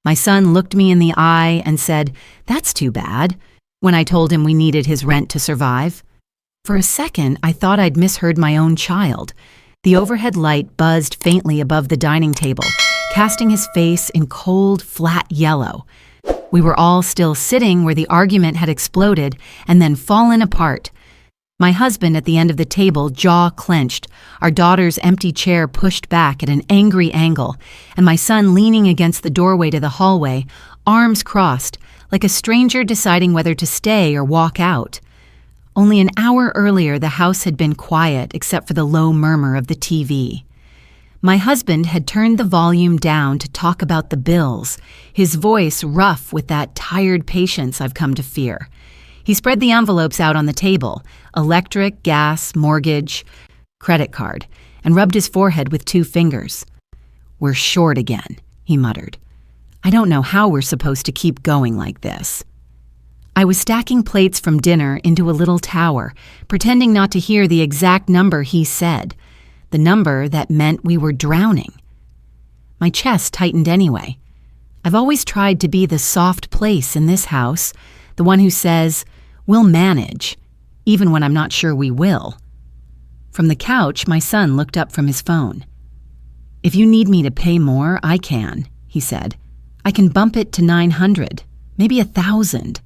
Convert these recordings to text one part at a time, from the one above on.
My son looked me in the eye and said, "That's too bad," when I told him we needed his rent to survive. For a second, I thought I'd misheard my own child. The overhead light buzzed faintly above the dining table, casting his face in cold, flat yellow. We were all still sitting where the argument had exploded and then fallen apart. My husband at the end of the table, jaw clenched, our daughter's empty chair pushed back at an angry angle, and my son leaning against the doorway to the hallway, arms crossed, like a stranger deciding whether to stay or walk out. Only an hour earlier, the house had been quiet except for the low murmur of the TV. My husband had turned the volume down to talk about the bills, his voice rough with that tired patience I've come to fear. He spread the envelopes out on the table, electric, gas, mortgage, credit card, and rubbed his forehead with 2 fingers. "We're short again," he muttered. "I don't know how we're supposed to keep going like this." I was stacking plates from dinner into a little tower, pretending not to hear the exact number he said, the number that meant we were drowning. My chest tightened anyway. I've always tried to be the soft place in this house, the one who says, "We'll manage," even when I'm not sure we will. From the couch, my son looked up from his phone. "If you need me to pay more, I can," he said. "I can bump it to 900, maybe 1,000.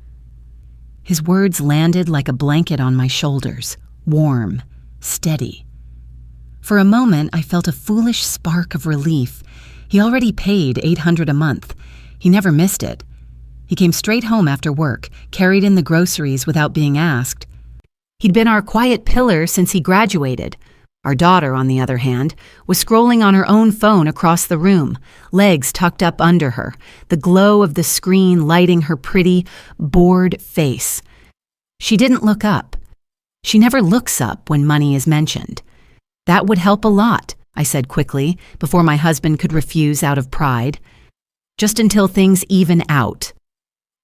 His words landed like a blanket on my shoulders, warm, steady. For a moment, I felt a foolish spark of relief. He already paid $800 a month. He never missed it. He came straight home after work, carried in the groceries without being asked. He'd been our quiet pillar since he graduated. Our daughter, on the other hand, was scrolling on her own phone across the room, legs tucked up under her, the glow of the screen lighting her pretty, bored face. She didn't look up. She never looks up when money is mentioned. "That would help a lot," I said quickly, before my husband could refuse out of pride. "Just until things even out."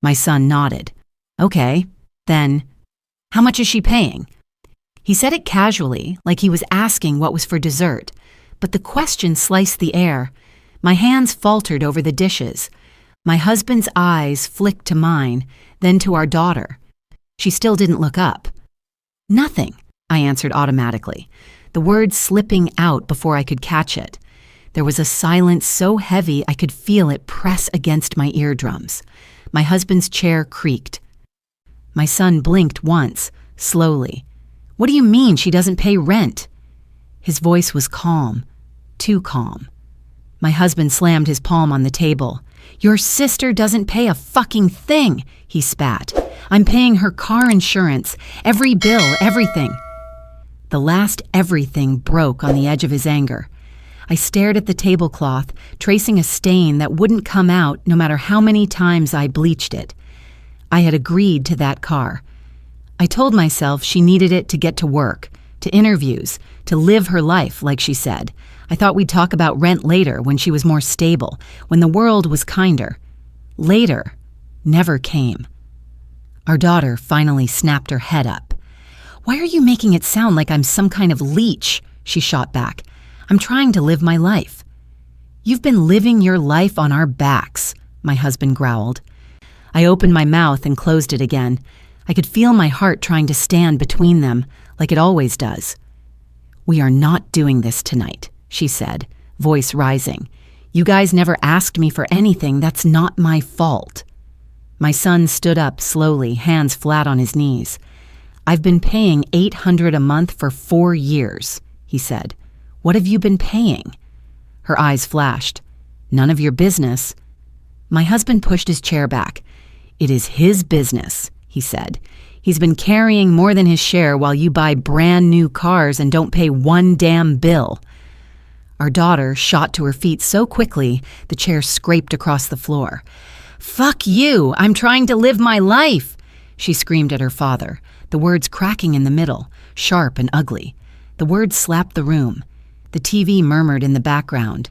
My son nodded. "Okay, then, how much is she paying?" He said it casually, like he was asking what was for dessert, but the question sliced the air. My hands faltered over the dishes. My husband's eyes flicked to mine, then to our daughter. She still didn't look up. "Nothing," I answered automatically, the word slipping out before I could catch it. There was a silence so heavy I could feel it press against my eardrums. My husband's chair creaked. My son blinked once, slowly. "What do you mean she doesn't pay rent?" His voice was calm, too calm. My husband slammed his palm on the table. "Your sister doesn't pay a fucking thing," he spat. "I'm paying her car insurance, every bill, everything." The last everything broke on the edge of his anger. I stared at the tablecloth, tracing a stain that wouldn't come out no matter how many times I bleached it. I had agreed to that car. I told myself she needed it to get to work, to interviews, to live her life, like she said. I thought we'd talk about rent later when she was more stable, when the world was kinder. Later never came. Our daughter finally snapped her head up. "Why are you making it sound like I'm some kind of leech?" she shot back. "I'm trying to live my life." "You've been living your life on our backs," my husband growled. I opened my mouth and closed it again. I could feel my heart trying to stand between them, like it always does. "We are not doing this tonight," she said, voice rising. "You guys never asked me for anything. That's not my fault." My son stood up slowly, hands flat on his knees. "I've been paying $800 a month for 4 years, he said. "What have you been paying?" Her eyes flashed. "None of your business." My husband pushed his chair back. "It is his business," he said. "He's been carrying more than his share while you buy brand new cars and don't pay one damn bill." Our daughter shot to her feet so quickly, the chair scraped across the floor. "Fuck you! I'm trying to live my life!" she screamed at her father, the words cracking in the middle, sharp and ugly. The words slapped the room. The TV murmured in the background.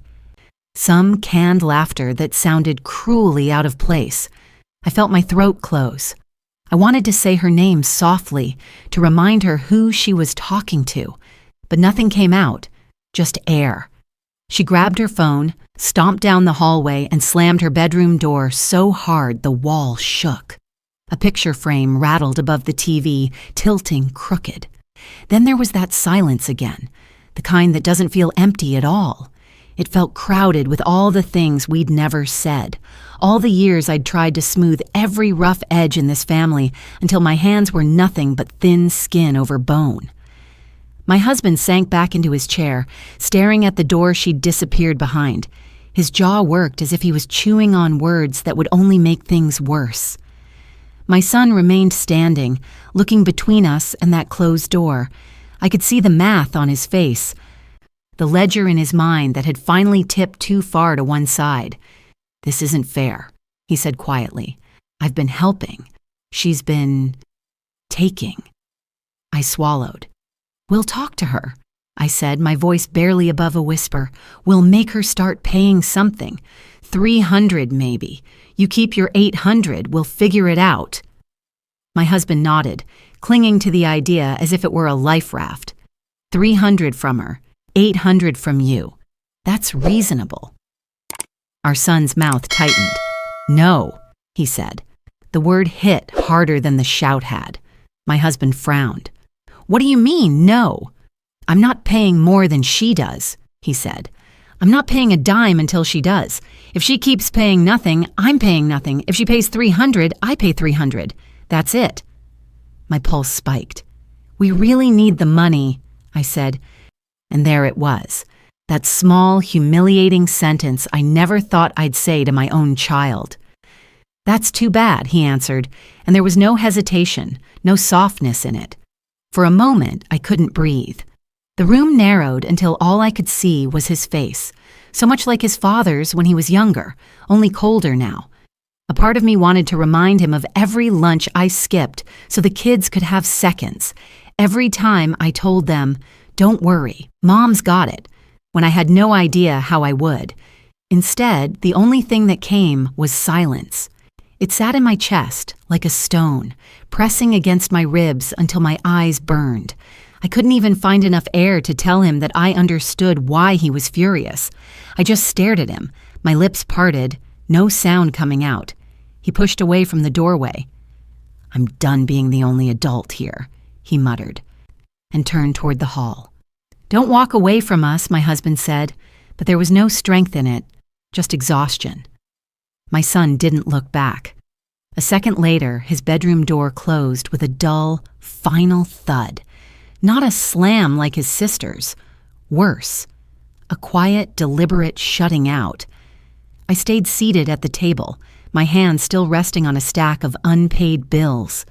Some canned laughter that sounded cruelly out of place. I felt my throat close. I wanted to say her name softly, to remind her who she was talking to, but nothing came out, just air. She grabbed her phone, stomped down the hallway, and slammed her bedroom door so hard the wall shook. A picture frame rattled above the TV, tilting crooked. Then there was that silence again, the kind that doesn't feel empty at all. It felt crowded with all the things we'd never said, all the years I'd tried to smooth every rough edge in this family until my hands were nothing but thin skin over bone. My husband sank back into his chair, staring at the door she'd disappeared behind. His jaw worked as if he was chewing on words that would only make things worse. My son remained standing, looking between us and that closed door. I could see the math on his face, the ledger in his mind that had finally tipped too far to one side. "This isn't fair," he said quietly. "I've been helping. She's been taking." I swallowed. "We'll talk to her," I said, my voice barely above a whisper. "We'll make her start paying something. 300 maybe. You keep your 800, we'll figure it out." My husband nodded, clinging to the idea as if it were a life raft. 300 from her, 800 from you. That's reasonable. Our son's mouth tightened. "No," he said. The word hit harder than the shout had. My husband frowned. "What do you mean, no?" "I'm not paying more than she does," he said. "I'm not paying a dime until she does. If she keeps paying nothing, I'm paying nothing. If she pays 300, I pay 300. That's it." My pulse spiked. "We really need the money," I said. And there it was, that small, humiliating sentence I never thought I'd say to my own child. "That's too bad," he answered, and there was no hesitation, no softness in it. For a moment, I couldn't breathe. The room narrowed until all I could see was his face, so much like his father's when he was younger, only colder now. A part of me wanted to remind him of every lunch I skipped so the kids could have seconds, every time I told them, "Don't worry, Mom's got it," when I had no idea how I would. Instead, the only thing that came was silence. It sat in my chest like a stone, pressing against my ribs until my eyes burned. I couldn't even find enough air to tell him that I understood why he was furious. I just stared at him, my lips parted, no sound coming out. He pushed away from the doorway. "I'm done being the only adult here," he muttered, and turned toward the hall. "Don't walk away from us," my husband said, but there was no strength in it, just exhaustion. My son didn't look back. A second later, his bedroom door closed with a dull, final thud. Not a slam like his sister's. Worse. A quiet, deliberate shutting out. I stayed seated at the table, my hand still resting on a stack of unpaid bills.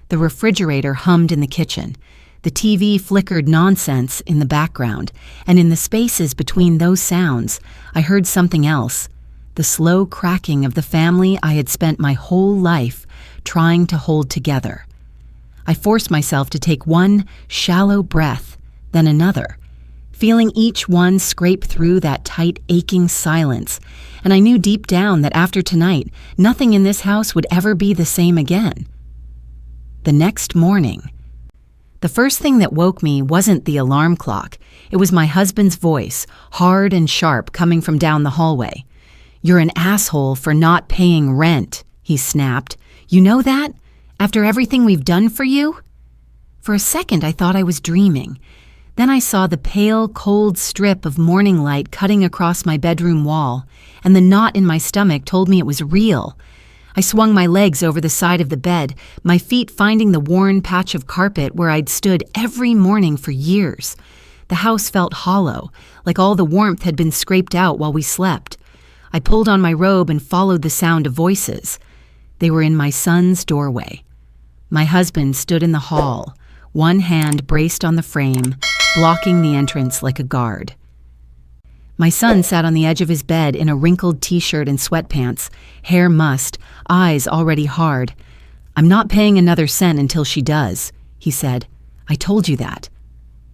The refrigerator hummed in the kitchen. The TV flickered nonsense in the background, and in the spaces between those sounds, I heard something else. The slow cracking of the family I had spent my whole life trying to hold together. I forced myself to take one shallow breath, then another, feeling each one scrape through that tight, aching silence, and I knew deep down that after tonight, nothing in this house would ever be the same again. The next morning, the first thing that woke me wasn't the alarm clock. It was my husband's voice, hard and sharp, coming from down the hallway. "You're an asshole for not paying rent," he snapped. "You know that? After everything we've done for you?" For a second, I thought I was dreaming. Then I saw the pale, cold strip of morning light cutting across my bedroom wall, and the knot in my stomach told me it was real. I swung my legs over the side of the bed, my feet finding the worn patch of carpet where I'd stood every morning for years. The house felt hollow, like all the warmth had been scraped out while we slept. I pulled on my robe and followed the sound of voices. They were in my son's doorway. My husband stood in the hall, one hand braced on the frame, blocking the entrance like a guard. My son sat on the edge of his bed in a wrinkled t-shirt and sweatpants, hair mussed, eyes already hard. "I'm not paying another cent until she does," he said. "I told you that."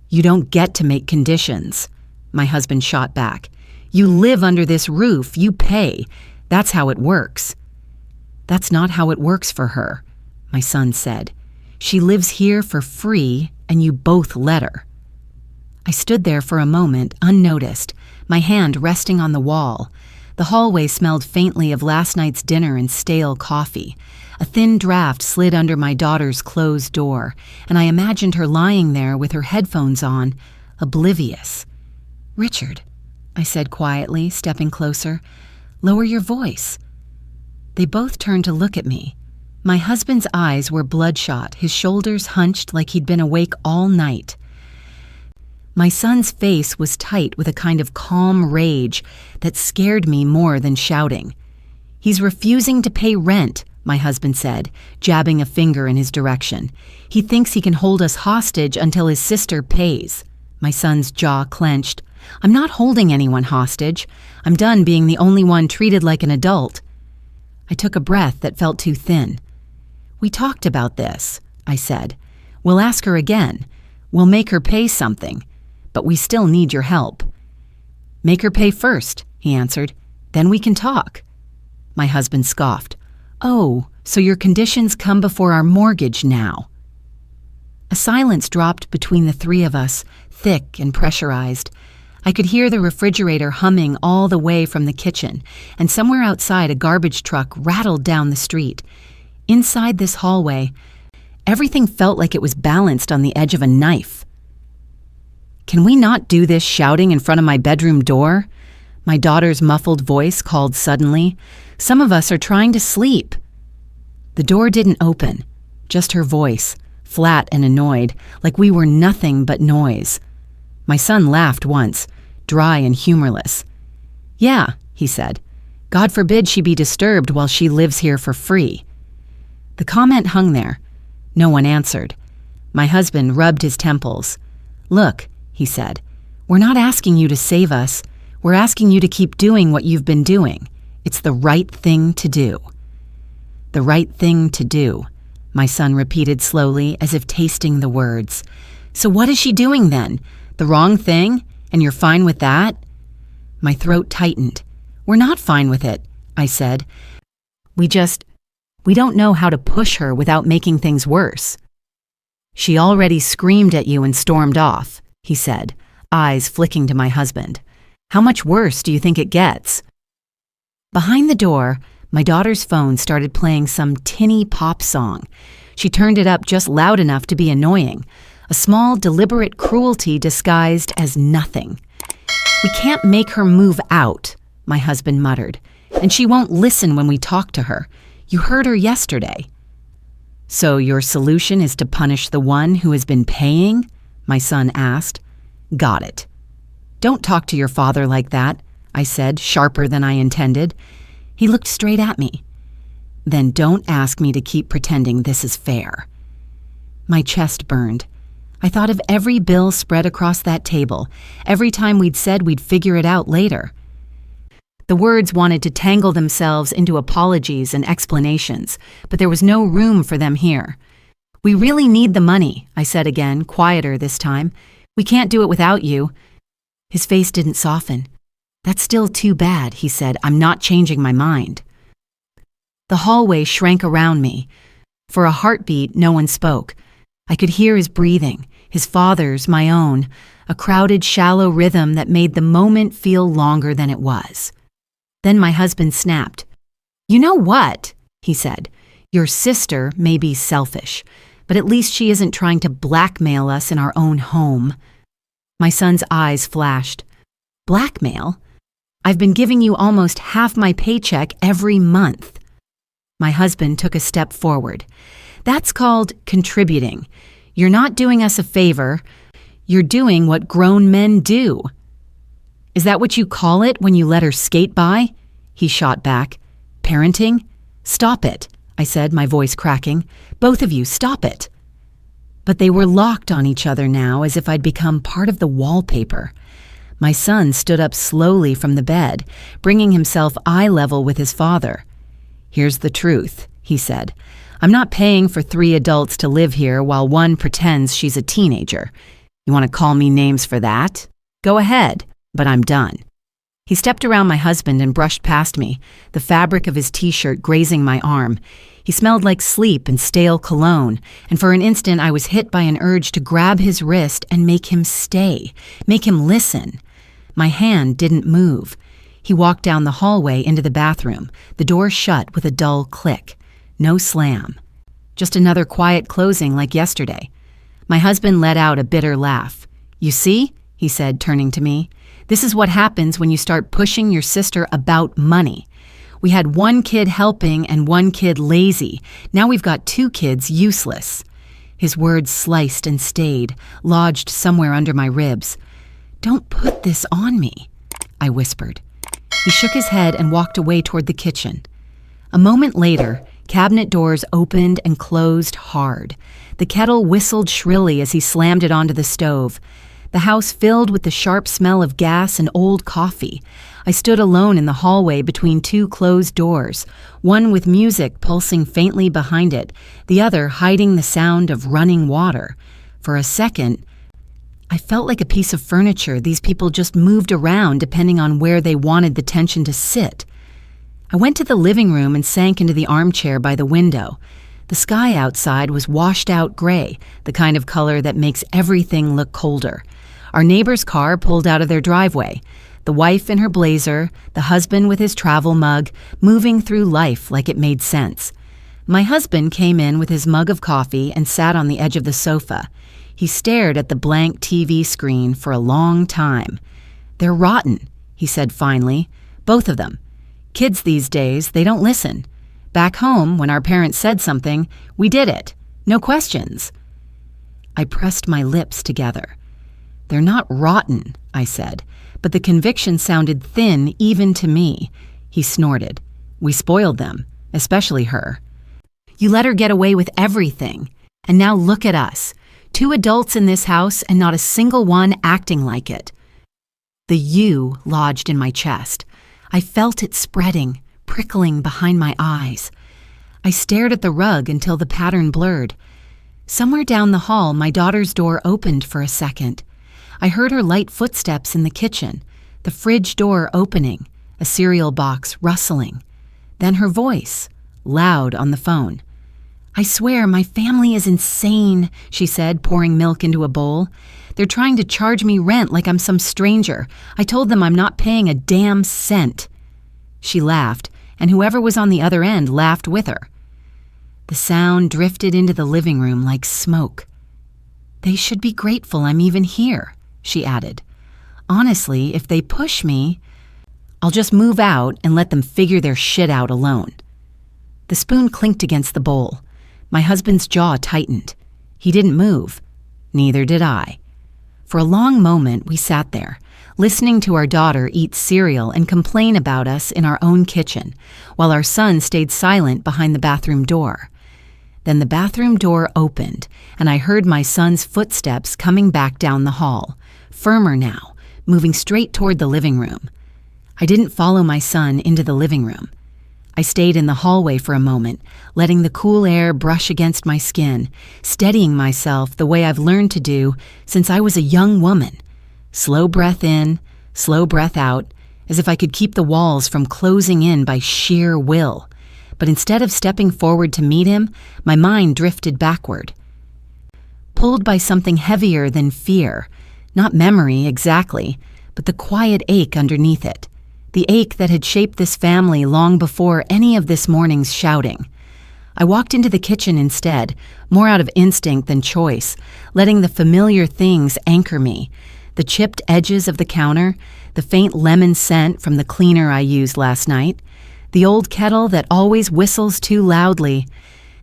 "You don't get to make conditions," my husband shot back. "You live under this roof, you pay. That's how it works." "That's not how it works for her," my son said. "She lives here for free, and you both let her." I stood there for a moment, unnoticed, my hand resting on the wall. The hallway smelled faintly of last night's dinner and stale coffee. A thin draft slid under my daughter's closed door, and I imagined her lying there with her headphones on, oblivious. "Richard," I said quietly, stepping closer, "lower your voice." They both turned to look at me. My husband's eyes were bloodshot, his shoulders hunched like he'd been awake all night. My son's face was tight with a kind of calm rage that scared me more than shouting. "He's refusing to pay rent," my husband said, jabbing a finger in his direction. "He thinks he can hold us hostage until his sister pays." My son's jaw clenched. "I'm not holding anyone hostage. I'm done being the only one treated like an adult." I took a breath that felt too thin. "We talked about this," I said. "We'll ask her again. We'll make her pay something. But we still need your help." "Make her pay first," he answered. "Then we can talk." My husband scoffed. "Oh, so your conditions come before our mortgage now." A silence dropped between the three of us, thick and pressurized. I could hear the refrigerator humming all the way from the kitchen, and somewhere outside a garbage truck rattled down the street. Inside this hallway, everything felt like it was balanced on the edge of a knife. "Can we not do this shouting in front of my bedroom door?" My daughter's muffled voice called suddenly. "Some of us are trying to sleep." The door didn't open, just her voice, flat and annoyed, like we were nothing but noise. My son laughed once, dry and humorless. "Yeah," he said. "God forbid she be disturbed while she lives here for free." The comment hung there. No one answered. My husband rubbed his temples. "Look," he said, "we're not asking you to save us. We're asking you to keep doing what you've been doing. It's the right thing to do." "The right thing to do," my son repeated slowly, as if tasting the words. "So what is she doing then? The wrong thing? And you're fine with that?" My throat tightened. "We're not fine with it," I said. We don't know how to push her without making things worse." "She already screamed at you and stormed off," he said, eyes flicking to my husband. "How much worse do you think it gets?" Behind the door, my daughter's phone started playing some tinny pop song. She turned it up just loud enough to be annoying, a small, deliberate cruelty disguised as nothing. "We can't make her move out," my husband muttered, "and she won't listen when we talk to her. You heard her yesterday." "So your solution is to punish the one who has been paying?" my son asked. "Got it." "Don't talk to your father like that," I said, sharper than I intended. He looked straight at me. "Then don't ask me to keep pretending this is fair." My chest burned. I thought of every bill spread across that table, every time we'd said we'd figure it out later. The words wanted to tangle themselves into apologies and explanations, but there was no room for them here. "We really need the money," I said again, quieter this time. "We can't do it without you." His face didn't soften. "That's still too bad," he said. "I'm not changing my mind." The hallway shrank around me. For a heartbeat, no one spoke. I could hear his breathing, his father's, my own, a crowded, shallow rhythm that made the moment feel longer than it was. Then my husband snapped. "You know what?" he said. "Your sister may be selfish, but at least she isn't trying to blackmail us in our own home." My son's eyes flashed. "Blackmail? I've been giving you almost half my paycheck every month." My husband took a step forward. "That's called contributing. You're not doing us a favor. You're doing what grown men do." "Is that what you call it when you let her skate by?" he shot back. "Parenting? Stop it," I said, my voice cracking. "Both of you, stop it." But they were locked on each other now, as if I'd become part of the wallpaper. My son stood up slowly from the bed, bringing himself eye level with his father. "Here's the truth," he said. "I'm not paying for 3 adults to live here while one pretends she's a teenager. You want to call me names for that? Go ahead, but I'm done." He stepped around my husband and brushed past me, the fabric of his t-shirt grazing my arm. He smelled like sleep and stale cologne, and for an instant I was hit by an urge to grab his wrist and make him stay, make him listen. My hand didn't move. He walked down the hallway into the bathroom, the door shut with a dull click. No slam. Just another quiet closing like yesterday. My husband let out a bitter laugh. "You see?" he said, turning to me. "This is what happens when you start pushing your sister about money. We had one kid helping and one kid lazy. Now we've got two kids useless." His words sliced and stayed, lodged somewhere under my ribs. "Don't put this on me," I whispered. He shook his head and walked away toward the kitchen. A moment later, cabinet doors opened and closed hard. The kettle whistled shrilly as he slammed it onto the stove. The house filled with the sharp smell of gas and old coffee. I stood alone in the hallway between two closed doors, one with music pulsing faintly behind it, the other hiding the sound of running water. For a second, I felt like a piece of furniture these people just moved around depending on where they wanted the tension to sit. I went to the living room and sank into the armchair by the window. The sky outside was washed out gray, the kind of color that makes everything look colder. Our neighbor's car pulled out of their driveway. The wife in her blazer, the husband with his travel mug, moving through life like it made sense. My husband came in with his mug of coffee and sat on the edge of the sofa. He stared at the blank TV screen for a long time. "They're rotten," he said finally. "Both of them. Kids these days, they don't listen. Back home, when our parents said something, we did it. No questions." I pressed my lips together. "They're not rotten," I said, but the conviction sounded thin even to me. He snorted. "We spoiled them, especially her. You let her get away with everything. And now look at us. Two adults in this house and not a single one acting like it." The "you" lodged in my chest. I felt it spreading, prickling behind my eyes. I stared at the rug until the pattern blurred. Somewhere down the hall, my daughter's door opened for a second. I heard her light footsteps in the kitchen, the fridge door opening, a cereal box rustling. Then her voice, loud on the phone. "I swear, my family is insane," she said, pouring milk into a bowl. "They're trying to charge me rent like I'm some stranger. I told them I'm not paying a damn cent." She laughed, and whoever was on the other end laughed with her. The sound drifted into the living room like smoke. "They should be grateful I'm even here," she added. "Honestly, if they push me, I'll just move out and let them figure their shit out alone." The spoon clinked against the bowl. My husband's jaw tightened. He didn't move. Neither did I. For a long moment, we sat there, listening to our daughter eat cereal and complain about us in our own kitchen, while our son stayed silent behind the bathroom door. Then the bathroom door opened, and I heard my son's footsteps coming back down the hall, firmer now, moving straight toward the living room. I didn't follow my son into the living room. I stayed in the hallway for a moment, letting the cool air brush against my skin, steadying myself the way I've learned to do since I was a young woman. Slow breath in, slow breath out, as if I could keep the walls from closing in by sheer will. But instead of stepping forward to meet him, my mind drifted backward. Pulled by something heavier than fear, not memory exactly, but the quiet ache underneath it. The ache that had shaped this family long before any of this morning's shouting. I walked into the kitchen instead, more out of instinct than choice, letting the familiar things anchor me. The chipped edges of the counter, the faint lemon scent from the cleaner I used last night, the old kettle that always whistles too loudly.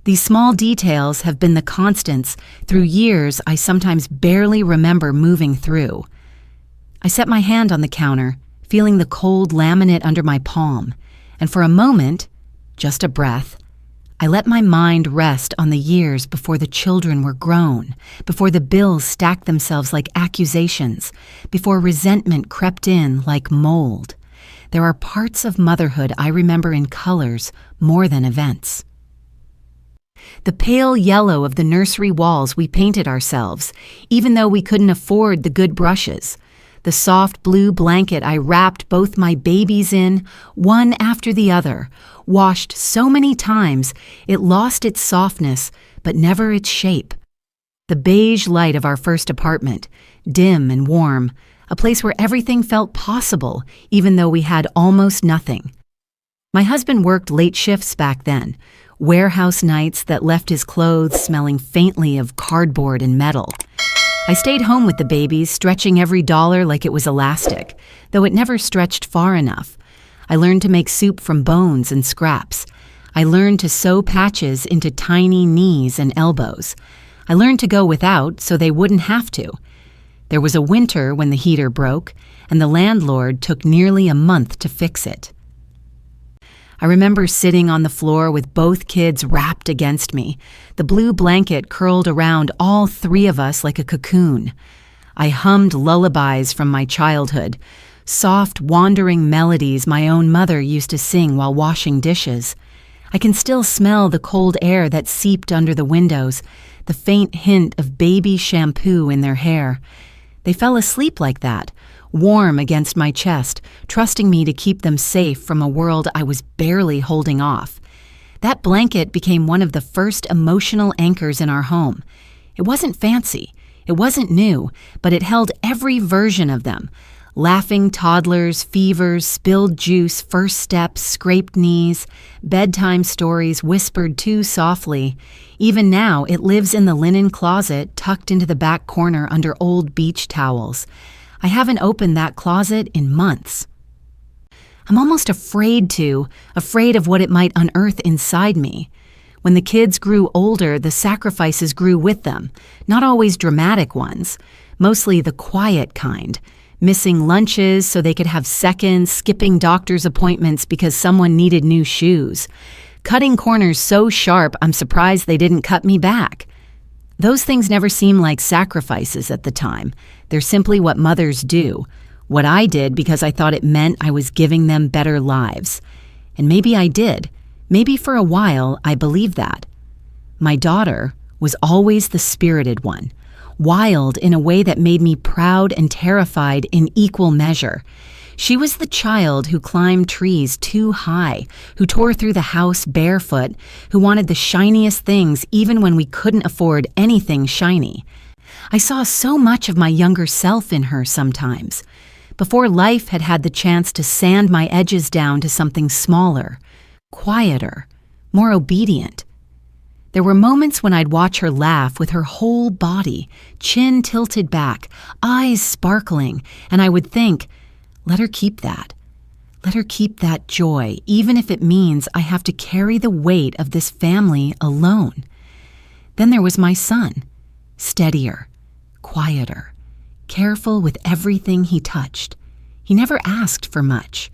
These small details have been the constants through years I sometimes barely remember moving through. I set my hand on the counter, feeling the cold laminate under my palm, and for a moment, just a breath, I let my mind rest on the years before the children were grown, before the bills stacked themselves like accusations, before resentment crept in like mold. There are parts of motherhood I remember in colors more than events. The pale yellow of the nursery walls we painted ourselves, even though we couldn't afford the good brushes. The soft blue blanket I wrapped both my babies in, one after the other, washed so many times it lost its softness, but never its shape. The beige light of our first apartment, dim and warm, a place where everything felt possible, even though we had almost nothing. My husband worked late shifts back then, warehouse nights that left his clothes smelling faintly of cardboard and metal. I stayed home with the babies, stretching every dollar like it was elastic, though it never stretched far enough. I learned to make soup from bones and scraps. I learned to sew patches into tiny knees and elbows. I learned to go without so they wouldn't have to. There was a winter when the heater broke, and the landlord took nearly a month to fix it. I remember sitting on the floor with both kids wrapped against me, the blue blanket curled around all three of us like a cocoon. I hummed lullabies from my childhood, soft, wandering melodies my own mother used to sing while washing dishes. I can still smell the cold air that seeped under the windows, the faint hint of baby shampoo in their hair. They fell asleep like that, warm against my chest, trusting me to keep them safe from a world I was barely holding off. That blanket became one of the first emotional anchors in our home. It wasn't fancy, it wasn't new, but it held every version of them. Laughing toddlers, fevers, spilled juice, first steps, scraped knees, bedtime stories whispered too softly. Even now, it lives in the linen closet tucked into the back corner under old beach towels. I haven't opened that closet in months. I'm almost afraid of what it might unearth inside me. When the kids grew older, the sacrifices grew with them, not always dramatic ones, mostly the quiet kind. Missing lunches so they could have seconds, skipping doctor's appointments because someone needed new shoes. Cutting corners so sharp I'm surprised they didn't cut me back. Those things never seem like sacrifices at the time. They're simply what mothers do. What I did because I thought it meant I was giving them better lives. And maybe I did. Maybe for a while I believed that. My daughter was always the spirited one. Wild in a way that made me proud and terrified in equal measure. She was the child who climbed trees too high, who tore through the house barefoot, who wanted the shiniest things even when we couldn't afford anything shiny. I saw so much of my younger self in her sometimes. Before life had had the chance to sand my edges down to something smaller, quieter, more obedient. There were moments when I'd watch her laugh with her whole body, chin tilted back, eyes sparkling, and I would think, let her keep that. Let her keep that joy, even if it means I have to carry the weight of this family alone. Then there was my son, steadier, quieter, careful with everything he touched. He never asked for much.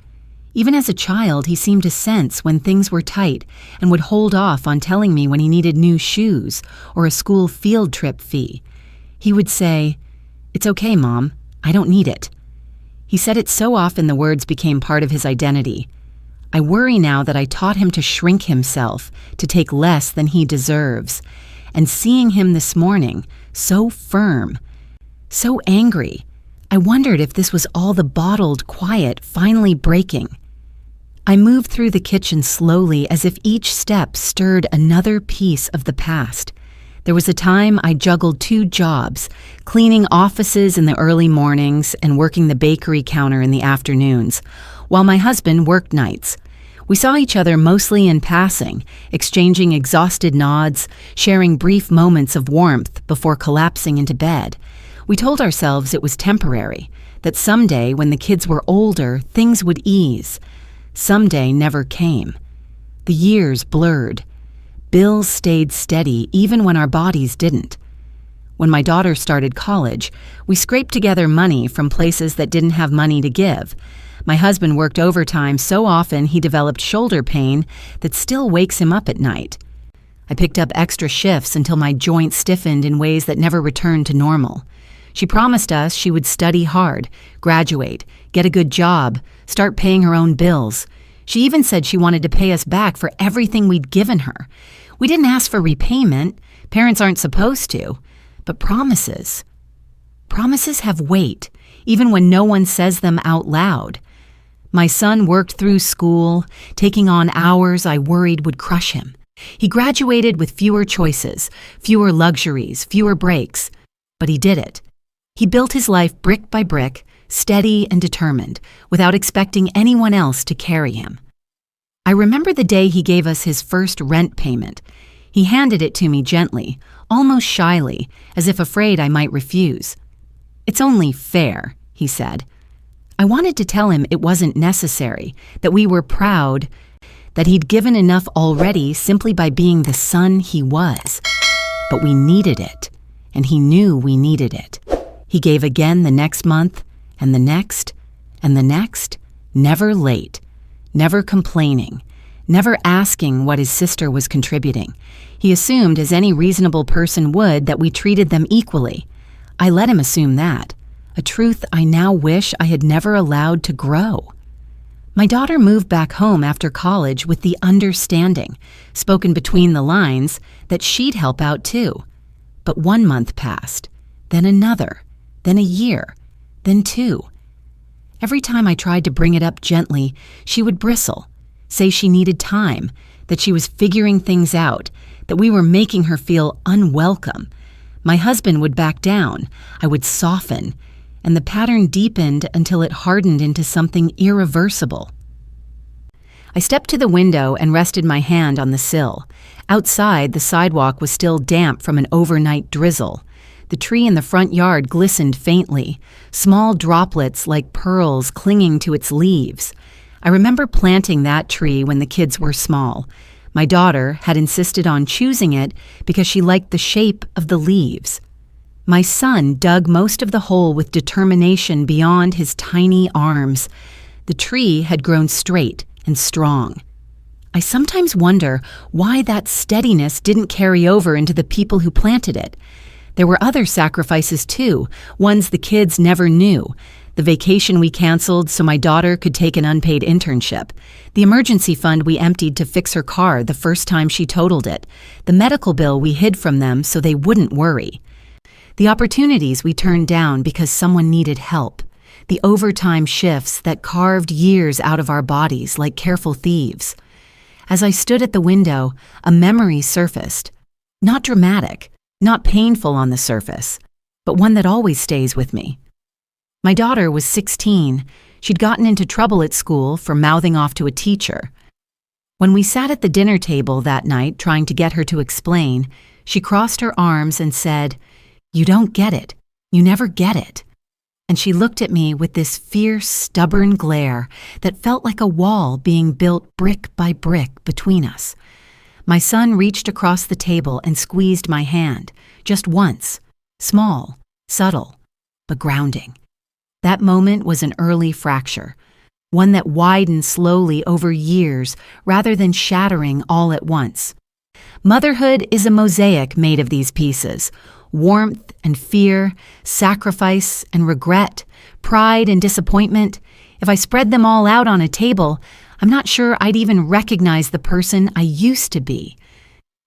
Even as a child, he seemed to sense when things were tight and would hold off on telling me when he needed new shoes or a school field trip fee. He would say, "It's okay, Mom, I don't need it." He said it so often the words became part of his identity. I worry now that I taught him to shrink himself, to take less than he deserves. And seeing him this morning, so firm, so angry, I wondered if this was all the bottled quiet finally breaking. I moved through the kitchen slowly as if each step stirred another piece of the past. There was a time I juggled 2 jobs, cleaning offices in the early mornings and working the bakery counter in the afternoons, while my husband worked nights. We saw each other mostly in passing, exchanging exhausted nods, sharing brief moments of warmth before collapsing into bed. We told ourselves it was temporary, that someday when the kids were older, things would ease. Someday never came. The years blurred. Bills stayed steady even when our bodies didn't. When my daughter started college, we scraped together money from places that didn't have money to give. My husband worked overtime so often he developed shoulder pain that still wakes him up at night. I picked up extra shifts until my joints stiffened in ways that never returned to normal. She promised us she would study hard, graduate, get a good job, start paying her own bills. She even said she wanted to pay us back for everything we'd given her. We didn't ask for repayment. Parents aren't supposed to. But promises. Promises have weight, even when no one says them out loud. My son worked through school, taking on hours I worried would crush him. He graduated with fewer choices, fewer luxuries, fewer breaks. But he did it. He built his life brick by brick, steady and determined, without expecting anyone else to carry him. I remember the day he gave us his first rent payment. He handed it to me gently, almost shyly, as if afraid I might refuse. "It's only fair," he said. I wanted to tell him it wasn't necessary, that we were proud, that he'd given enough already simply by being the son he was. But we needed it, and he knew we needed it. He gave again the next month, and the next, and the next, never late, never complaining, never asking what his sister was contributing. He assumed, as any reasonable person would, that we treated them equally. I let him assume that, a truth I now wish I had never allowed to grow. My daughter moved back home after college with the understanding, spoken between the lines, that she'd help out too. But 1 month passed, then another, then a year, then 2. Every time I tried to bring it up gently, she would bristle, say she needed time, that she was figuring things out, that we were making her feel unwelcome. My husband would back down, I would soften, and the pattern deepened until it hardened into something irreversible. I stepped to the window and rested my hand on the sill. Outside, the sidewalk was still damp from an overnight drizzle. The tree in the front yard glistened faintly, small droplets like pearls clinging to its leaves. I remember planting that tree when the kids were small. My daughter had insisted on choosing it because she liked the shape of the leaves. My son dug most of the hole with determination beyond his tiny arms. The tree had grown straight and strong. I sometimes wonder why that steadiness didn't carry over into the people who planted it. There were other sacrifices too, ones the kids never knew. The vacation we canceled so my daughter could take an unpaid internship. The emergency fund we emptied to fix her car the first time she totaled it. The medical bill we hid from them so they wouldn't worry. The opportunities we turned down because someone needed help. The overtime shifts that carved years out of our bodies like careful thieves. As I stood at the window, a memory surfaced. Not dramatic, not painful on the surface, but one that always stays with me. My daughter was 16. She'd gotten into trouble at school for mouthing off to a teacher. When we sat at the dinner table that night trying to get her to explain, she crossed her arms and said, "You don't get it. You never get it." And she looked at me with this fierce, stubborn glare that felt like a wall being built brick by brick between us. My son reached across the table and squeezed my hand, just once, small, subtle, but grounding. That moment was an early fracture, one that widened slowly over years rather than shattering all at once. Motherhood is a mosaic made of these pieces: warmth and fear, sacrifice and regret, pride and disappointment. If I spread them all out on a table, I'm not sure I'd even recognize the person I used to be.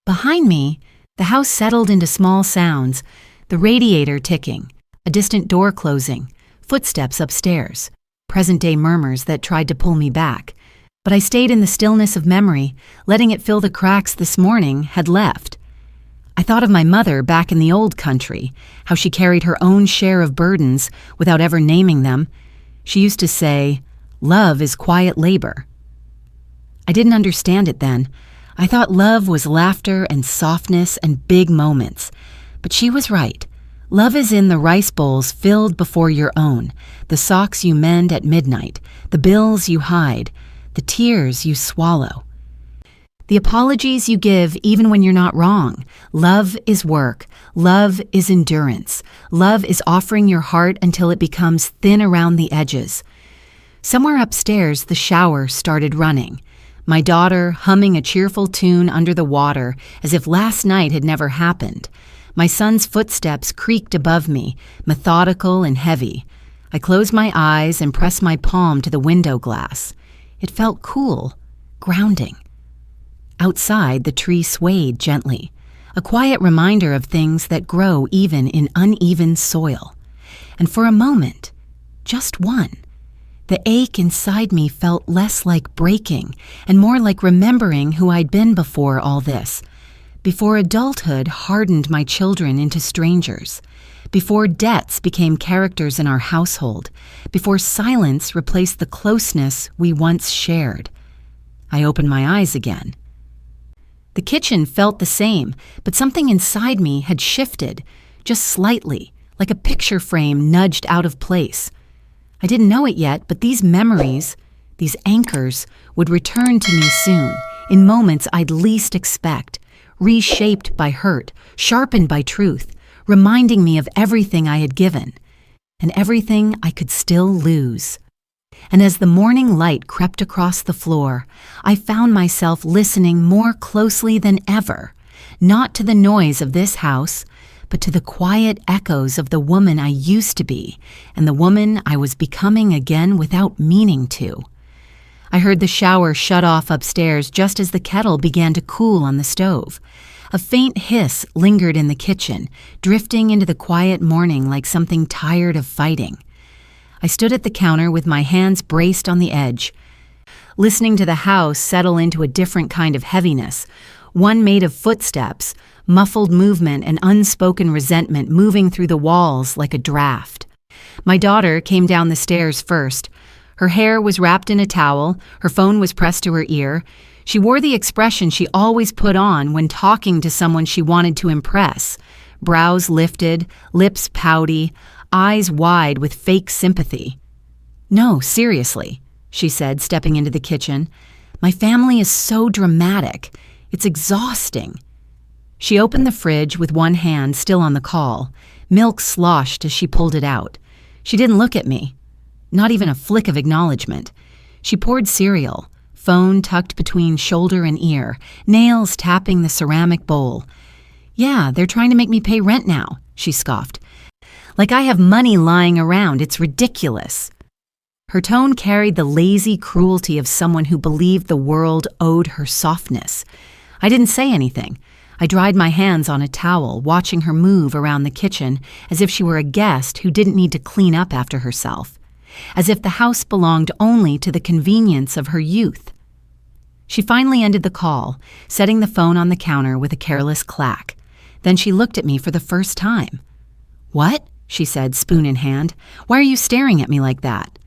Behind me, the house settled into small sounds, the radiator ticking, a distant door closing, footsteps upstairs, present-day murmurs that tried to pull me back. But I stayed in the stillness of memory, letting it fill the cracks this morning had left. I thought of my mother back in the old country, how she carried her own share of burdens without ever naming them. She used to say, "Love is quiet labor." I didn't understand it then. I thought love was laughter and softness and big moments. But she was right. Love is in the rice bowls filled before your own, the socks you mend at midnight, the bills you hide, the tears you swallow. The apologies you give even when you're not wrong. Love is work. Love is endurance. Love is offering your heart until it becomes thin around the edges. Somewhere upstairs, the shower started running. My daughter humming a cheerful tune under the water as if last night had never happened. My son's footsteps creaked above me, methodical and heavy. I closed my eyes and pressed my palm to the window glass. It felt cool, grounding. Outside, the tree swayed gently, a quiet reminder of things that grow even in uneven soil. And for a moment, just one, the ache inside me felt less like breaking and more like remembering who I'd been before all this, before adulthood hardened my children into strangers, before debts became characters in our household, before silence replaced the closeness we once shared. I opened my eyes again. The kitchen felt the same, but something inside me had shifted, just slightly, like a picture frame nudged out of place. I didn't know it yet, but these memories, these anchors, would return to me soon, in moments I'd least expect, reshaped by hurt, sharpened by truth, reminding me of everything I had given, and everything I could still lose. And as the morning light crept across the floor, I found myself listening more closely than ever, not to the noise of this house, but to the quiet echoes of the woman I used to be and the woman I was becoming again without meaning to. I heard the shower shut off upstairs just as the kettle began to cool on the stove. A faint hiss lingered in the kitchen, drifting into the quiet morning like something tired of fighting. I stood at the counter with my hands braced on the edge, listening to the house settle into a different kind of heaviness, one made of footsteps, muffled movement, and unspoken resentment moving through the walls like a draft. My daughter came down the stairs first. Her hair was wrapped in a towel, her phone was pressed to her ear. She wore the expression she always put on when talking to someone she wanted to impress. Brows lifted, lips pouty, eyes wide with fake sympathy. "No, seriously," she said, stepping into the kitchen. "My family is so dramatic. It's exhausting." She opened the fridge with one hand still on the call. Milk sloshed as she pulled it out. She didn't look at me. Not even a flick of acknowledgement. She poured cereal, phone tucked between shoulder and ear, nails tapping the ceramic bowl. "Yeah, they're trying to make me pay rent now," she scoffed. "Like I have money lying around. It's ridiculous." Her tone carried the lazy cruelty of someone who believed the world owed her softness. I didn't say anything. I dried my hands on a towel, watching her move around the kitchen as if she were a guest who didn't need to clean up after herself, as if the house belonged only to the convenience of her youth. She finally ended the call, setting the phone on the counter with a careless clack. Then she looked at me for the first time. "What?" she said, spoon in hand. "Why are you staring at me like that?"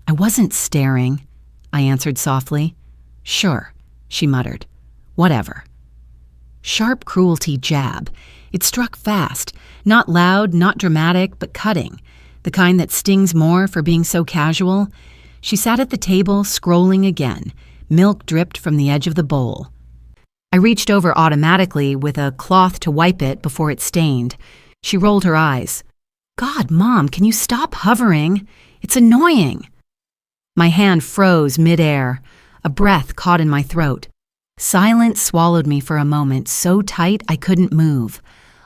"I wasn't staring," I answered softly. "Sure," she muttered. "Whatever." Sharp cruelty jab. It struck fast, not loud, not dramatic, but cutting, the kind that stings more for being so casual. She sat at the table, scrolling again. Milk dripped from the edge of the bowl. I reached over automatically with a cloth to wipe it before it stained. She rolled her eyes. "God, Mom, can you stop hovering? It's annoying." My hand froze midair. A breath caught in my throat. Silence swallowed me for a moment, so tight I couldn't move.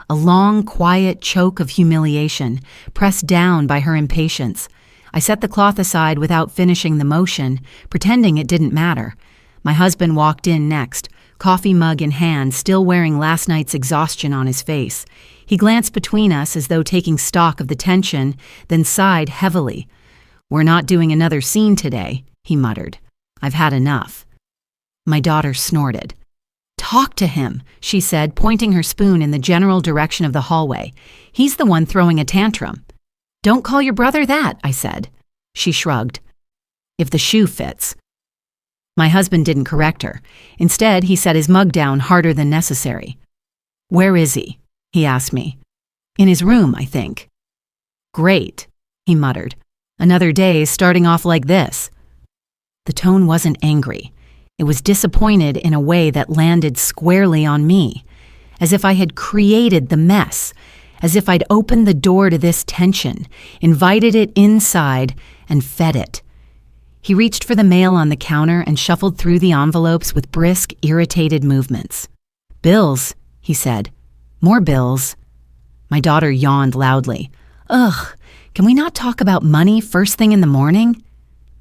A long, quiet choke of humiliation, pressed down by her impatience. I set the cloth aside without finishing the motion, pretending it didn't matter. My husband walked in next, coffee mug in hand, still wearing last night's exhaustion on his face. He glanced between us as though taking stock of the tension, then sighed heavily. "We're not doing another scene today," he muttered. "I've had enough." My daughter snorted. "Talk to him," she said, pointing her spoon in the general direction of the hallway. "He's the one throwing a tantrum." "Don't call your brother that," I said. She shrugged. "If the shoe fits." My husband didn't correct her. Instead, he set his mug down harder than necessary. "Where is he?" he asked me. "In his room, I think." "Great," he muttered. "Another day starting off like this." The tone wasn't angry. It was disappointed in a way that landed squarely on me, as if I had created the mess, as if I'd opened the door to this tension, invited it inside, and fed it. He reached for the mail on the counter and shuffled through the envelopes with brisk, irritated movements. "Bills," he said. "More bills." My daughter yawned loudly. "Ugh, can we not talk about money first thing in the morning?"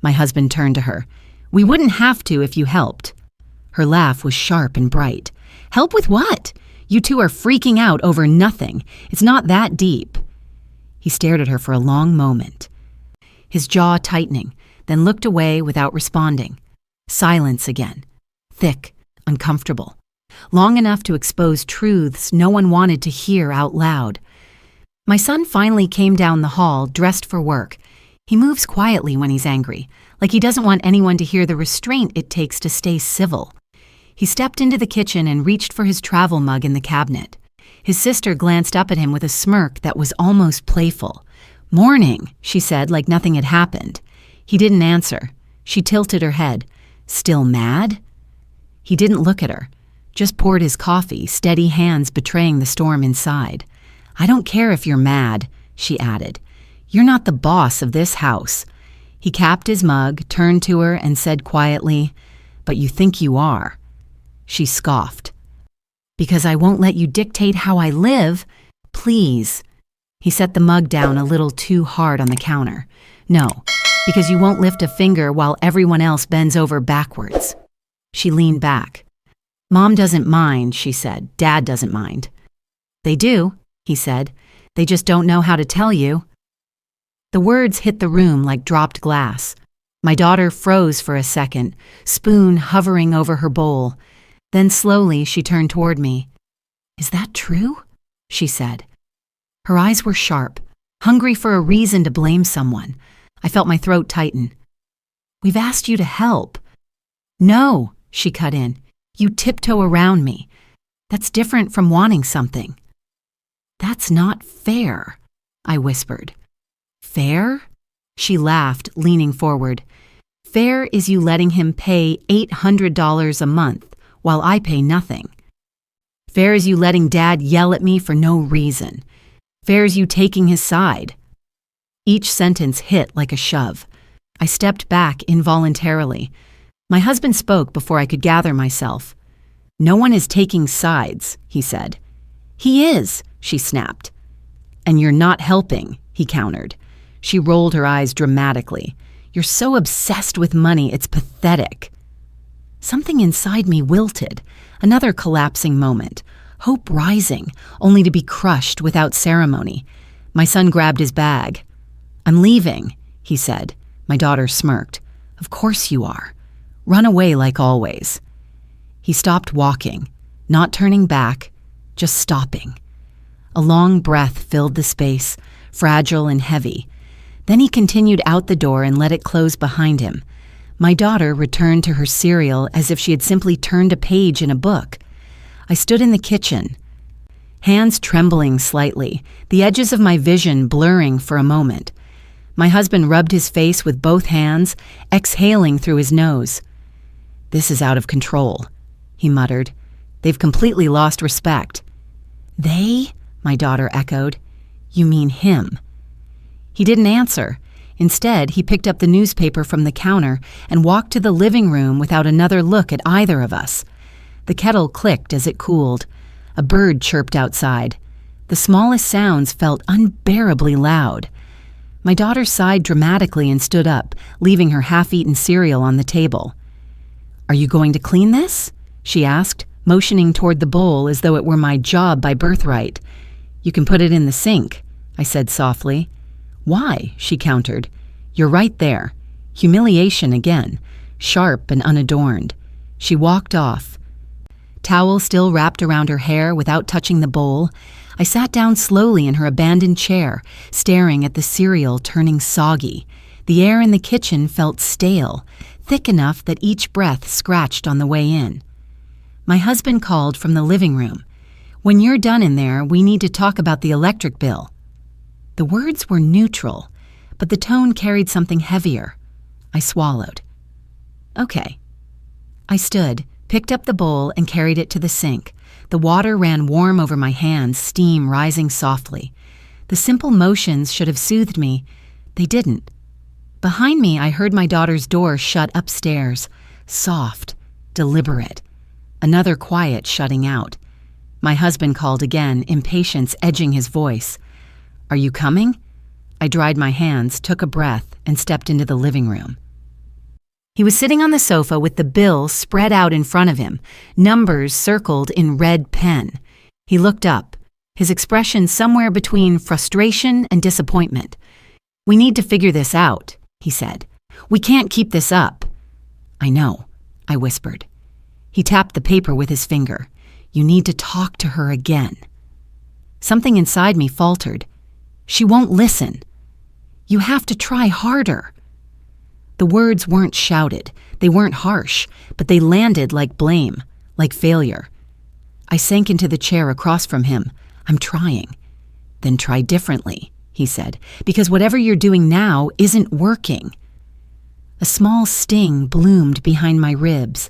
My husband turned to her. "We wouldn't have to if you helped." Her laugh was sharp and bright. "Help with what? You two are freaking out over nothing. It's not that deep." He stared at her for a long moment, his jaw tightening, then looked away without responding. Silence again. Thick, uncomfortable. Long enough to expose truths no one wanted to hear out loud. My son finally came down the hall, dressed for work. He moves quietly when he's angry, like he doesn't want anyone to hear the restraint it takes to stay civil. He stepped into the kitchen and reached for his travel mug in the cabinet. His sister glanced up at him with a smirk that was almost playful. "Morning," she said, like nothing had happened. He didn't answer. She tilted her head. "Still mad?" He didn't look at her, just poured his coffee, steady hands betraying the storm inside. "I don't care if you're mad," she added. "You're not the boss of this house." He capped his mug, turned to her, and said quietly, "But you think you are." She scoffed. "Because I won't let you dictate how I live. Please." He set the mug down a little too hard on the counter. "No, because you won't lift a finger while everyone else bends over backwards." She leaned back. "Mom doesn't mind," she said. "Dad doesn't mind." "They do," he said. "They just don't know how to tell you." The words hit the room like dropped glass. My daughter froze for a second, spoon hovering over her bowl. Then slowly she turned toward me. "Is that true?" she said. Her eyes were sharp, hungry for a reason to blame someone. I felt my throat tighten. "We've asked you to help." "No," she cut in. "You tiptoe around me. That's different from wanting something." "That's not fair," I whispered. "Fair?" She laughed, leaning forward. "Fair is you letting him pay $800 a month while I pay nothing. Fair is you letting Dad yell at me for no reason. Fair is you taking his side." Each sentence hit like a shove. I stepped back involuntarily. My husband spoke before I could gather myself. "No one is taking sides," he said. "He is," she snapped. "And you're not helping," he countered. She rolled her eyes dramatically. "You're so obsessed with money, it's pathetic." Something inside me wilted, another collapsing moment, hope rising, only to be crushed without ceremony. My son grabbed his bag. "I'm leaving," he said. My daughter smirked. "Of course you are. Run away like always." He stopped walking, not turning back, just stopping. A long breath filled the space, fragile and heavy. Then he continued out the door and let it close behind him. My daughter returned to her cereal as if she had simply turned a page in a book. I stood in the kitchen, hands trembling slightly, the edges of my vision blurring for a moment. My husband rubbed his face with both hands, exhaling through his nose. "This is out of control," he muttered. "They've completely lost respect." "They?" my daughter echoed. "You mean him?" He didn't answer. Instead, he picked up the newspaper from the counter and walked to the living room without another look at either of us. The kettle clicked as it cooled. A bird chirped outside. The smallest sounds felt unbearably loud. My daughter sighed dramatically and stood up, leaving her half-eaten cereal on the table. "Are you going to clean this?" she asked, motioning toward the bowl as though it were my job by birthright. "You can put it in the sink," I said softly. "Why?" she countered. "You're right there. Humiliation again, sharp and unadorned." She walked off. Towel still wrapped around her hair without touching the bowl, I sat down slowly in her abandoned chair, staring at the cereal turning soggy. The air in the kitchen felt stale, thick enough that each breath scratched on the way in. My husband called from the living room. "When you're done in there, we need to talk about the electric bill." The words were neutral, but the tone carried something heavier. I swallowed. "Okay." I stood, picked up the bowl, and carried it to the sink. The water ran warm over my hands, steam rising softly. The simple motions should have soothed me. They didn't. Behind me, I heard my daughter's door shut upstairs, soft, deliberate. Another quiet shutting out. My husband called again, impatience edging his voice. "Are you coming?" I dried my hands, took a breath, and stepped into the living room. He was sitting on the sofa with the bill spread out in front of him, numbers circled in red pen. He looked up, his expression somewhere between frustration and disappointment. "We need to figure this out," he said. "We can't keep this up." "I know," I whispered. He tapped the paper with his finger. "You need to talk to her again." Something inside me faltered. She won't listen. You have to try harder." The words weren't shouted, they weren't harsh, but they landed like blame, like failure. I sank into the chair across from him. "I'm trying." "Then try differently," he said, "because whatever you're doing now isn't working." A small sting bloomed behind my ribs.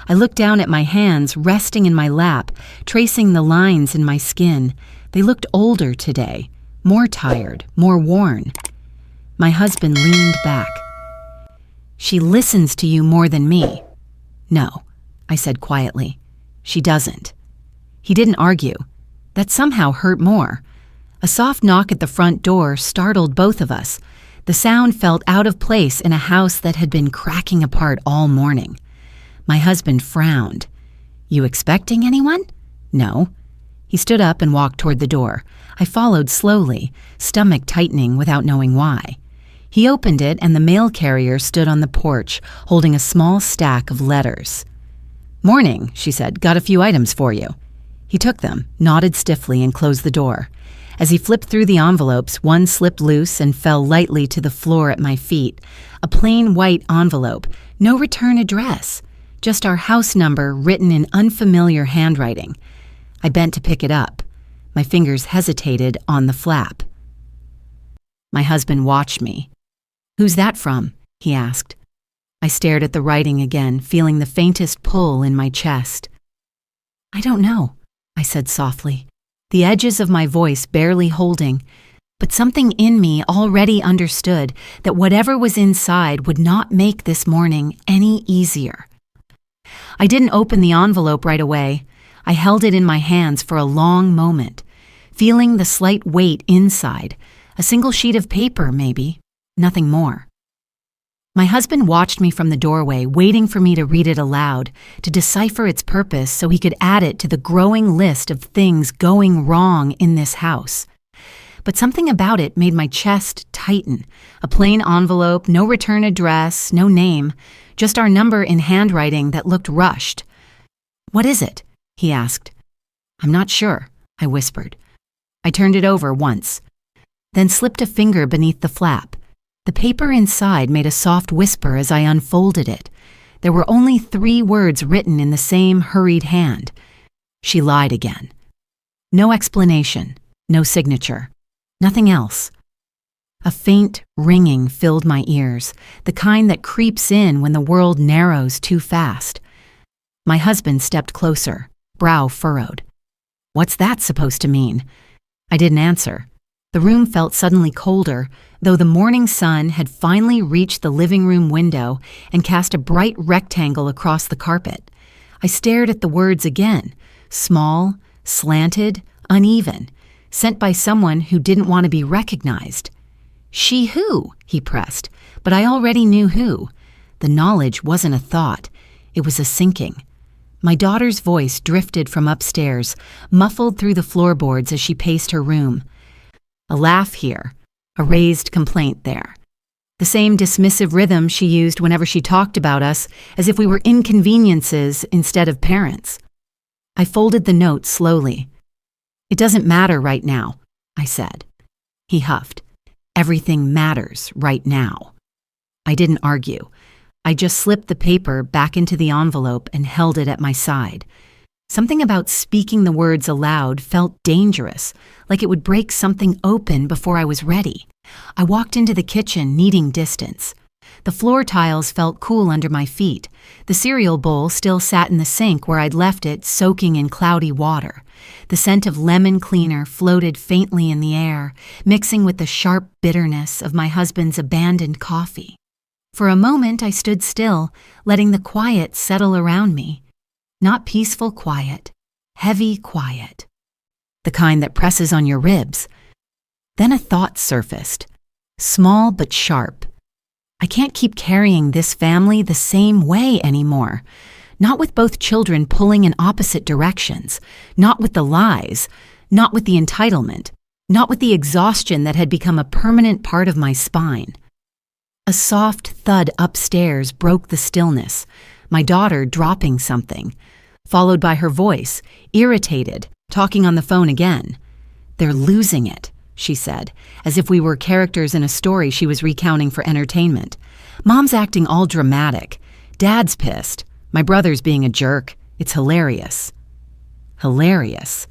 I looked down at my hands resting in my lap, tracing the lines in my skin. They looked older today, more tired, more worn. My husband leaned back. "She listens to you more than me." "No," I said quietly. "She doesn't." He didn't argue. That somehow hurt more. A soft knock at the front door startled both of us. The sound felt out of place in a house that had been cracking apart all morning. My husband frowned. "You expecting anyone?" "No." He stood up and walked toward the door. I followed slowly, stomach tightening without knowing why. He opened it and the mail carrier stood on the porch, holding a small stack of letters. "Morning," she said. "Got a few items for you." He took them, nodded stiffly, and closed the door. As he flipped through the envelopes, one slipped loose and fell lightly to the floor at my feet. A plain white envelope, no return address, just our house number written in unfamiliar handwriting. I bent to pick it up. My fingers hesitated on the flap. My husband watched me. "Who's that from?" he asked. I stared at the writing again, feeling the faintest pull in my chest. "I don't know," I said softly, the edges of my voice barely holding, but something in me already understood that whatever was inside would not make this morning any easier. I didn't open the envelope right away. I held it in my hands for a long moment, feeling the slight weight inside, a single sheet of paper maybe, nothing more. My husband watched me from the doorway, waiting for me to read it aloud, to decipher its purpose so he could add it to the growing list of things going wrong in this house. But something about it made my chest tighten. A plain envelope, no return address, no name, just our number in handwriting that looked rushed. "What is it?" he asked. "I'm not sure," I whispered. I turned it over once, then slipped a finger beneath the flap. The paper inside made a soft whisper as I unfolded it. There were only 3 words written in the same hurried hand. She lied again. No explanation, no signature, nothing else. A faint ringing filled my ears, the kind that creeps in when the world narrows too fast. My husband stepped closer, brow furrowed. "What's that supposed to mean?" I didn't answer. The room felt suddenly colder, though the morning sun had finally reached the living room window and cast a bright rectangle across the carpet. I stared at the words again, small, slanted, uneven, sent by someone who didn't want to be recognized. "She who?" he pressed, but I already knew who. The knowledge wasn't a thought, it was a sinking. My daughter's voice drifted from upstairs, muffled through the floorboards as she paced her room. A laugh here, a raised complaint there. The same dismissive rhythm she used whenever she talked about us, as if we were inconveniences instead of parents. I folded the note slowly. "It doesn't matter right now," I said. He huffed. "Everything matters right now." I didn't argue. I just slipped the paper back into the envelope and held it at my side. Something about speaking the words aloud felt dangerous, like it would break something open before I was ready. I walked into the kitchen, needing distance. The floor tiles felt cool under my feet. The cereal bowl still sat in the sink where I'd left it, soaking in cloudy water. The scent of lemon cleaner floated faintly in the air, mixing with the sharp bitterness of my husband's abandoned coffee. For a moment I stood still, letting the quiet settle around me. Not peaceful quiet, heavy quiet. The kind that presses on your ribs. Then a thought surfaced, small but sharp. I can't keep carrying this family the same way anymore. Not with both children pulling in opposite directions. Not with the lies. Not with the entitlement. Not with the exhaustion that had become a permanent part of my spine. A soft thud upstairs broke the stillness, my daughter dropping something, followed by her voice, irritated, talking on the phone again. "They're losing it," she said, as if we were characters in a story she was recounting for entertainment. Mom's acting all dramatic. Dad's pissed. My brother's being a jerk. It's hilarious. Hilarious.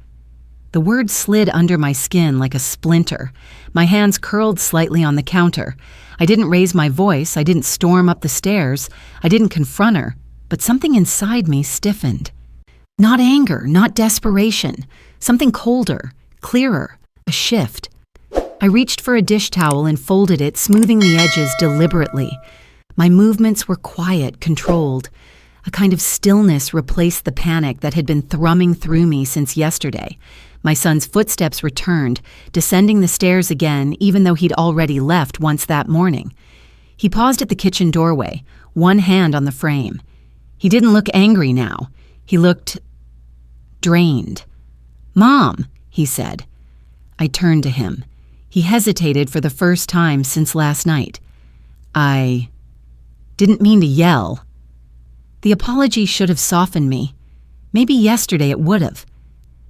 The word slid under my skin like a splinter. My hands curled slightly on the counter. I didn't raise my voice. I didn't storm up the stairs. I didn't confront her. But something inside me stiffened. Not anger, not desperation. Something colder, clearer, a shift. I reached for a dish towel and folded it, smoothing the edges deliberately. My movements were quiet, controlled. A kind of stillness replaced the panic that had been thrumming through me since yesterday. My son's footsteps returned, descending the stairs again, even though he'd already left once that morning. He paused at the kitchen doorway, one hand on the frame. He didn't look angry now. He looked drained. "Mom," he said. I turned to him. He hesitated for the first time since last night. I didn't mean to yell. The apology should have softened me. Maybe yesterday it would have.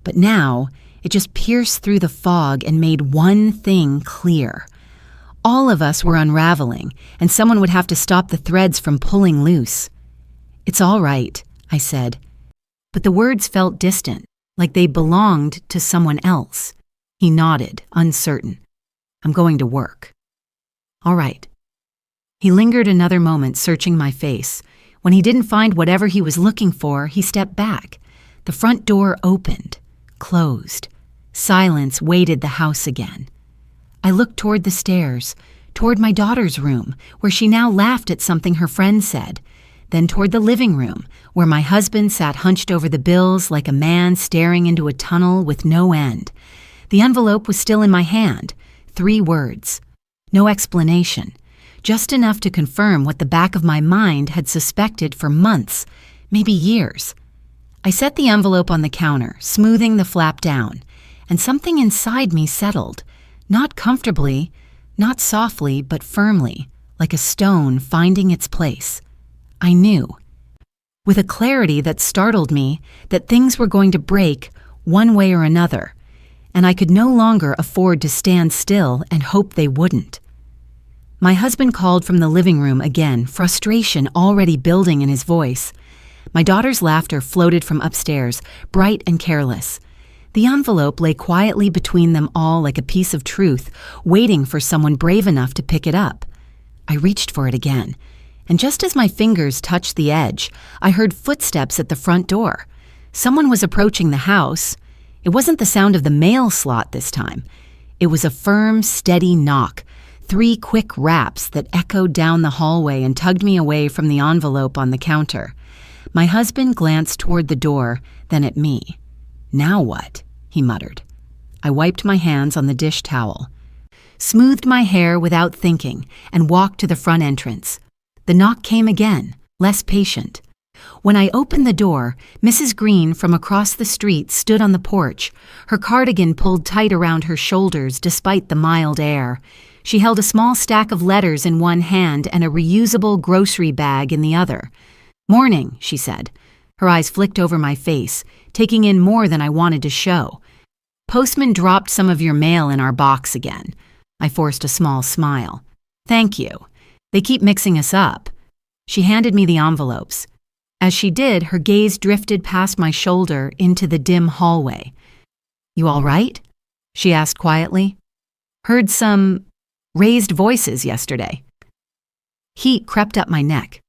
But now, it just pierced through the fog and made one thing clear. All of us were unraveling, and someone would have to stop the threads from pulling loose. "It's all right," I said. But the words felt distant, like they belonged to someone else. He nodded, uncertain. "I'm going to work." "All right." He lingered another moment, searching my face. When he didn't find whatever he was looking for, he stepped back. The front door opened, closed. Silence weighted the house again. I looked toward the stairs, toward my daughter's room, where she now laughed at something her friend said, then toward the living room, where my husband sat hunched over the bills like a man staring into a tunnel with no end. The envelope was still in my hand. 3 words. No explanation. Just enough to confirm what the back of my mind had suspected for months, maybe years. I set the envelope on the counter, smoothing the flap down, and something inside me settled, not comfortably, not softly, but firmly, like a stone finding its place. I knew, with a clarity that startled me, that things were going to break one way or another, and I could no longer afford to stand still and hope they wouldn't. My husband called from the living room again, frustration already building in his voice. My daughter's laughter floated from upstairs, bright and careless. The envelope lay quietly between them all like a piece of truth, waiting for someone brave enough to pick it up. I reached for it again, and just as my fingers touched the edge, I heard footsteps at the front door. Someone was approaching the house. It wasn't the sound of the mail slot this time. It was a firm, steady knock, 3 quick raps that echoed down the hallway and tugged me away from the envelope on the counter. My husband glanced toward the door, then at me. "Now what?" he muttered. I wiped my hands on the dish towel, smoothed my hair without thinking, and walked to the front entrance. The knock came again, less patient. When I opened the door, Mrs. Green from across the street stood on the porch, her cardigan pulled tight around her shoulders despite the mild air. She held a small stack of letters in one hand and a reusable grocery bag in the other. "Morning," she said. Her eyes flicked over my face, taking in more than I wanted to show. "Postman dropped some of your mail in our box again." I forced a small smile. "Thank you. They keep mixing us up." She handed me the envelopes. As she did, her gaze drifted past my shoulder into the dim hallway. "You all right?" she asked quietly. "Heard some raised voices yesterday." Heat crept up my neck.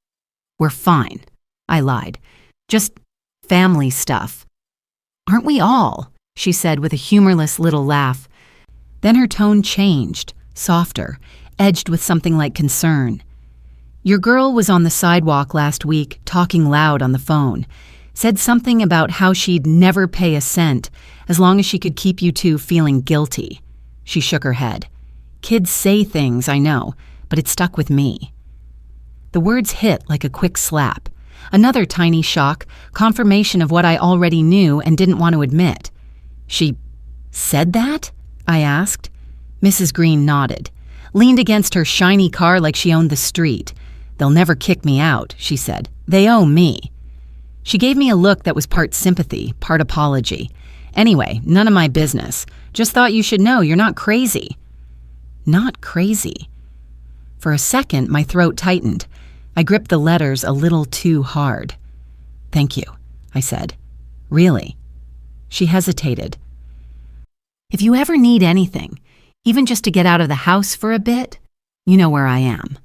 "We're fine," I lied. "Just family stuff." "Aren't we all?" she said with a humorless little laugh. Then her tone changed, softer, edged with something like concern. "Your girl was on the sidewalk last week, talking loud on the phone. Said something about how she'd never pay a cent, as long as she could keep you two feeling guilty." She shook her head. "Kids say things, I know, but it stuck with me." The words hit like a quick slap. Another tiny shock, confirmation of what I already knew and didn't want to admit. "She said that?" I asked. Mrs. Green nodded, leaned against her shiny car like she owned the street. "They'll never kick me out," she said. "They owe me." She gave me a look that was part sympathy, part apology. Anyway, none of my business. Just thought you should know you're not crazy." Not crazy. For a second, my throat tightened. I gripped the letters a little too hard. "Thank you," I said. "Really?" She hesitated. "If you ever need anything, even just to get out of the house for a bit, you know where I am."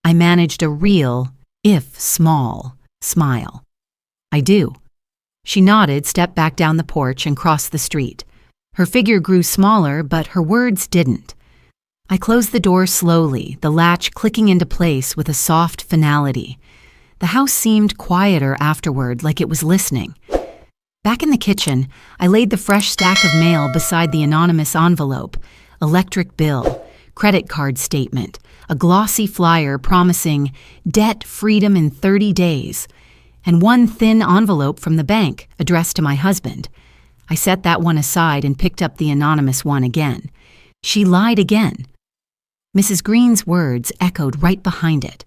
I managed a real, if small, smile. "I do." She nodded, stepped back down the porch, and crossed the street. Her figure grew smaller, but her words didn't. I closed the door slowly, the latch clicking into place with a soft finality. The house seemed quieter afterward, like it was listening. Back in the kitchen, I laid the fresh stack of mail beside the anonymous envelope, electric bill, credit card statement, a glossy flyer promising debt freedom in 30 days, and one thin envelope from the bank addressed to my husband. I set that one aside and picked up the anonymous one again. She lied again. Mrs. Green's words echoed right behind it.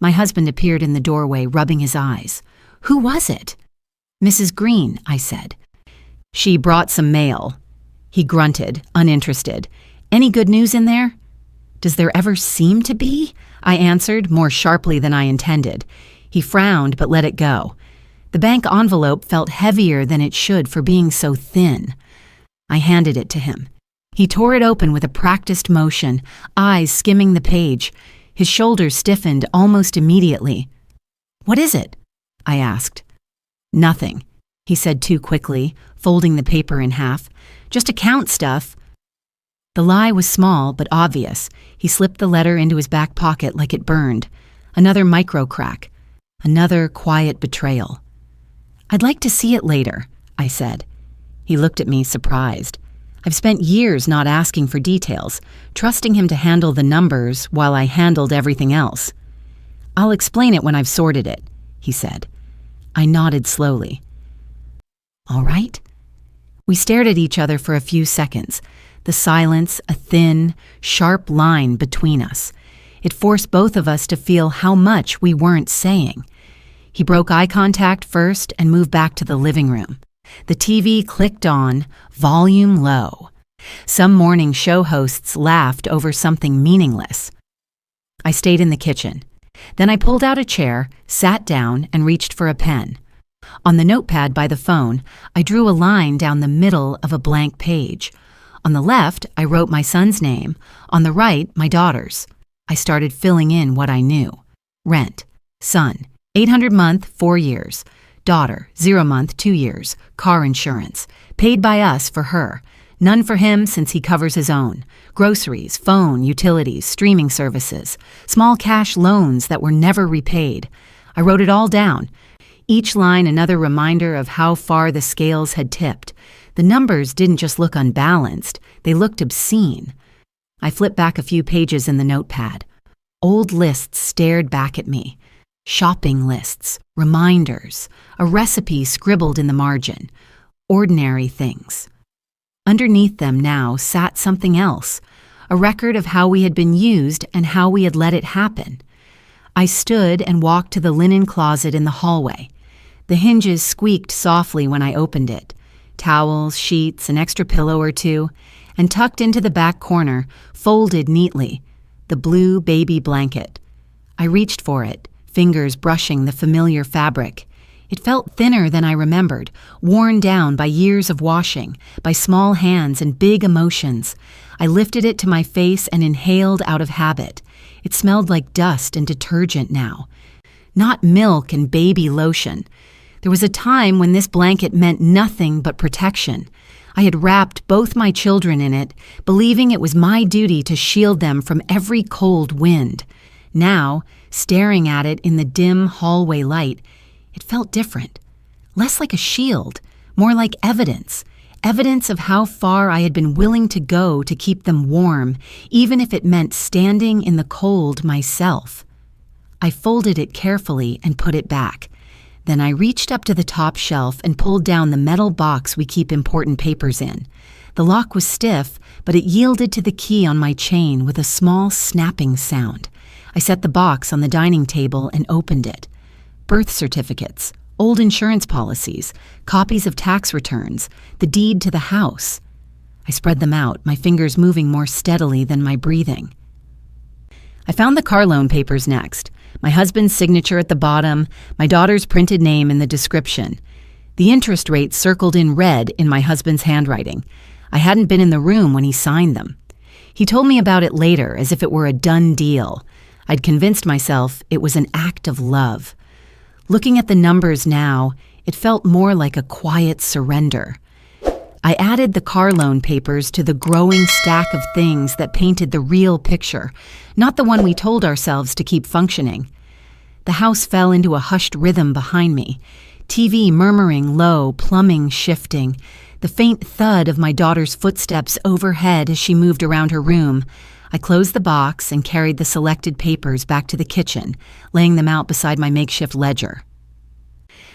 My husband appeared in the doorway, rubbing his eyes. "Who was it?" "Mrs. Green," I said. "She brought some mail." He grunted, uninterested. "Any good news in there?" "Does there ever seem to be?" I answered, more sharply than I intended. He frowned but let it go. The bank envelope felt heavier than it should for being so thin. I handed it to him. He tore it open with a practiced motion, eyes skimming the page. His shoulders stiffened almost immediately. "What is it?" I asked. "Nothing," he said too quickly, folding the paper in half. "Just account stuff." The lie was small but obvious. He slipped the letter into his back pocket like it burned. Another micro crack. Another quiet betrayal. "I'd like to see it later," I said. He looked at me, surprised. I've spent years not asking for details, trusting him to handle the numbers while I handled everything else. "I'll explain it when I've sorted it," he said. I nodded slowly. "All right?" We stared at each other for a few seconds, the silence a thin, sharp line between us. It forced both of us to feel how much we weren't saying. He broke eye contact first and moved back to the living room. The TV clicked on, volume low. Some morning show hosts laughed over something meaningless. I stayed in the kitchen. Then I pulled out a chair, sat down, and reached for a pen. On the notepad by the phone, I drew a line down the middle of a blank page. On the left, I wrote my son's name. On the right, my daughter's. I started filling in what I knew. Rent. Son. 800 month, 4 years. Daughter. 0 month, 2 years. Car insurance. Paid by us for her. None for him since he covers his own. Groceries, phone, utilities, streaming services. Small cash loans that were never repaid. I wrote it all down. Each line another reminder of how far the scales had tipped. The numbers didn't just look unbalanced, they looked obscene. I flipped back a few pages in the notepad. Old lists stared back at me. Shopping lists, reminders, a recipe scribbled in the margin. Ordinary things. Underneath them now sat something else, a record of how we had been used and how we had let it happen. I stood and walked to the linen closet in the hallway. The hinges squeaked softly when I opened it. Towels, sheets, an extra pillow or two, and tucked into the back corner, folded neatly, the blue baby blanket. I reached for it, fingers brushing the familiar fabric. It felt thinner than I remembered, worn down by years of washing, by small hands and big emotions. I lifted it to my face and inhaled out of habit. It smelled like dust and detergent now. Not milk and baby lotion. There was a time when this blanket meant nothing but protection. I had wrapped both my children in it, believing it was my duty to shield them from every cold wind. Now, staring at it in the dim hallway light, it felt different. Less like a shield, more like evidence. Evidence of how far I had been willing to go to keep them warm, even if it meant standing in the cold myself. I folded it carefully and put it back. Then I reached up to the top shelf and pulled down the metal box we keep important papers in. The lock was stiff, but it yielded to the key on my chain with a small snapping sound. I set the box on the dining table and opened it. Birth certificates. old insurance policies, copies of tax returns, the deed to the house. I spread them out, my fingers moving more steadily than my breathing. I found the car loan papers next, my husband's signature at the bottom, my daughter's printed name in the description. The interest rate circled in red in my husband's handwriting. I hadn't been in the room when he signed them. He told me about it later as if it were a done deal. I'd convinced myself it was an act of love. Looking at the numbers now, it felt more like a quiet surrender. I added the car loan papers to the growing stack of things that painted the real picture, not the one we told ourselves to keep functioning. The house fell into a hushed rhythm behind me, TV murmuring low, plumbing shifting, the faint thud of my daughter's footsteps overhead as she moved around her room. I closed the box and carried the selected papers back to the kitchen, laying them out beside my makeshift ledger.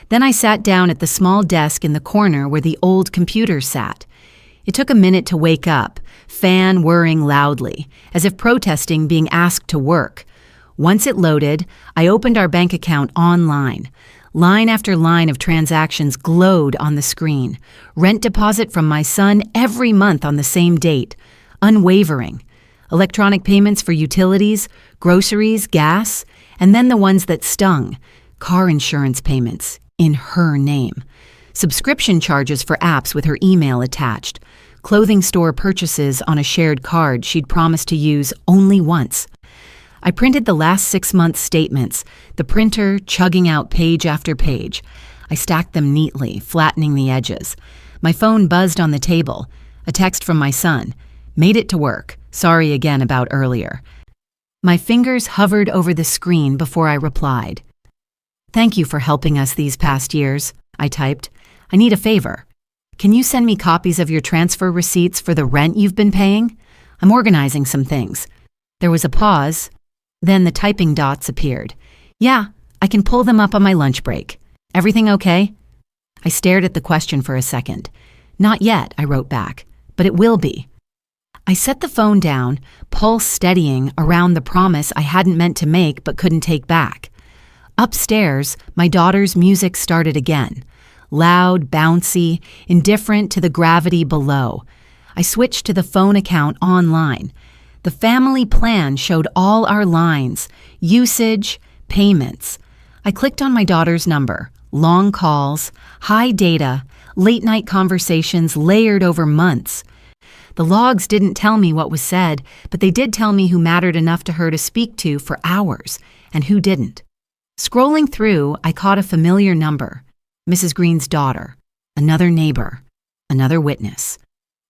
Then I sat down at the small desk in the corner where the old computer sat. It took a minute to wake up, fan whirring loudly, as if protesting being asked to work. Once it loaded, I opened our bank account online. Line after line of transactions glowed on the screen. Rent deposit from my son every month on the same date. Unwavering. Electronic payments for utilities, groceries, gas, and then the ones that stung. Car insurance payments, in her name. Subscription charges for apps with her email attached. Clothing store purchases on a shared card she'd promised to use only once. I printed the last 6 months' statements, the printer chugging out page after page. I stacked them neatly, flattening the edges. My phone buzzed on the table. A text from my son. Made it to work. Sorry again about earlier. My fingers hovered over the screen before I replied. Thank you for helping us these past years, I typed. I need a favor. Can you send me copies of your transfer receipts for the rent you've been paying? I'm organizing some things. There was a pause. Then the typing dots appeared. Yeah, I can pull them up on my lunch break. Everything okay? I stared at the question for a second. Not yet, I wrote back, but it will be. I set the phone down, pulse steadying around the promise I hadn't meant to make but couldn't take back. Upstairs, my daughter's music started again. Loud, bouncy, indifferent to the gravity below. I switched to the phone account online. The family plan showed all our lines, usage, payments. I clicked on my daughter's number. Long calls, high data, late-night conversations layered over months. The logs didn't tell me what was said, but they did tell me who mattered enough to her to speak to for hours, and who didn't. Scrolling through, I caught a familiar number. Mrs. Green's daughter. Another neighbor. Another witness.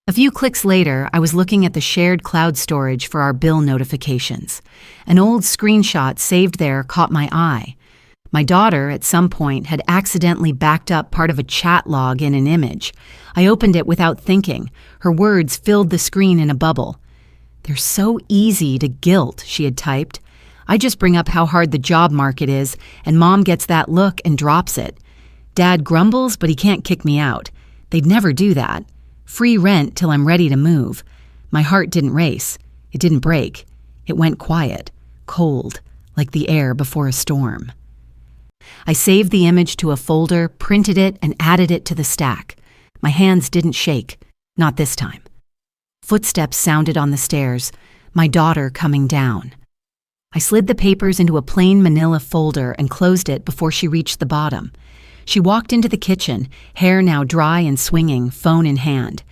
A few clicks later, I was looking at the shared cloud storage for our bill notifications. An old screenshot saved there caught my eye. My daughter, at some point, had accidentally backed up part of a chat log in an image. I opened it without thinking. Her words filled the screen in a bubble. "They're so easy to guilt," she had typed. "I just bring up how hard the job market is, and Mom gets that look and drops it. Dad grumbles, but he can't kick me out. They'd never do that. Free rent till I'm ready to move." My heart didn't race. It didn't break. It went quiet, cold, like the air before a storm. I saved the image to a folder, printed it, and added it to the stack. My hands didn't shake. Not this time. Footsteps sounded on the stairs. My daughter coming down. I slid the papers into a plain manila folder and closed it before she reached the bottom. She walked into the kitchen, hair now dry and swinging, phone in hand.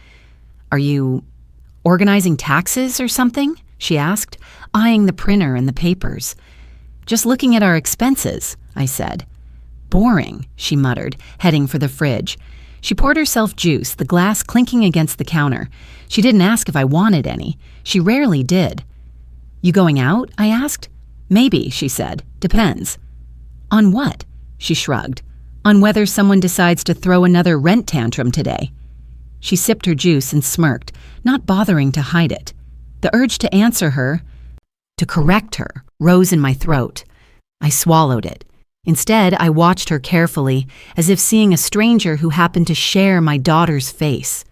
"Are you organizing taxes or something?" she asked, eyeing the printer and the papers. "Just looking at our expenses," I said. "Boring," she muttered, heading for the fridge. She poured herself juice, the glass clinking against the counter. She didn't ask if I wanted any. She rarely did. "You going out?" I asked. "Maybe," she said. "Depends." "On what?" She shrugged. "On whether someone decides to throw another rent tantrum today." She sipped her juice and smirked, not bothering to hide it. The urge to answer her, to correct her, rose in my throat. I swallowed it. Instead, I watched her carefully, as if seeing a stranger who happened to share my daughter's face.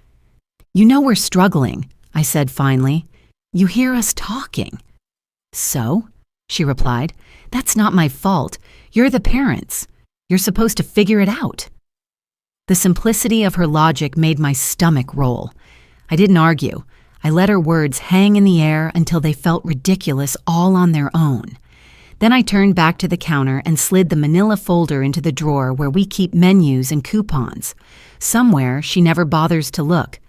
"You know we're struggling," I said finally. "You hear us talking." "So?" she replied. "That's not my fault. You're the parents." You're supposed to figure it out." The simplicity of her logic made my stomach roll. I didn't argue. I let her words hang in the air until they felt ridiculous all on their own. Then I turned back to the counter and slid the manila folder into the drawer where we keep menus and coupons. Somewhere she never bothers to look.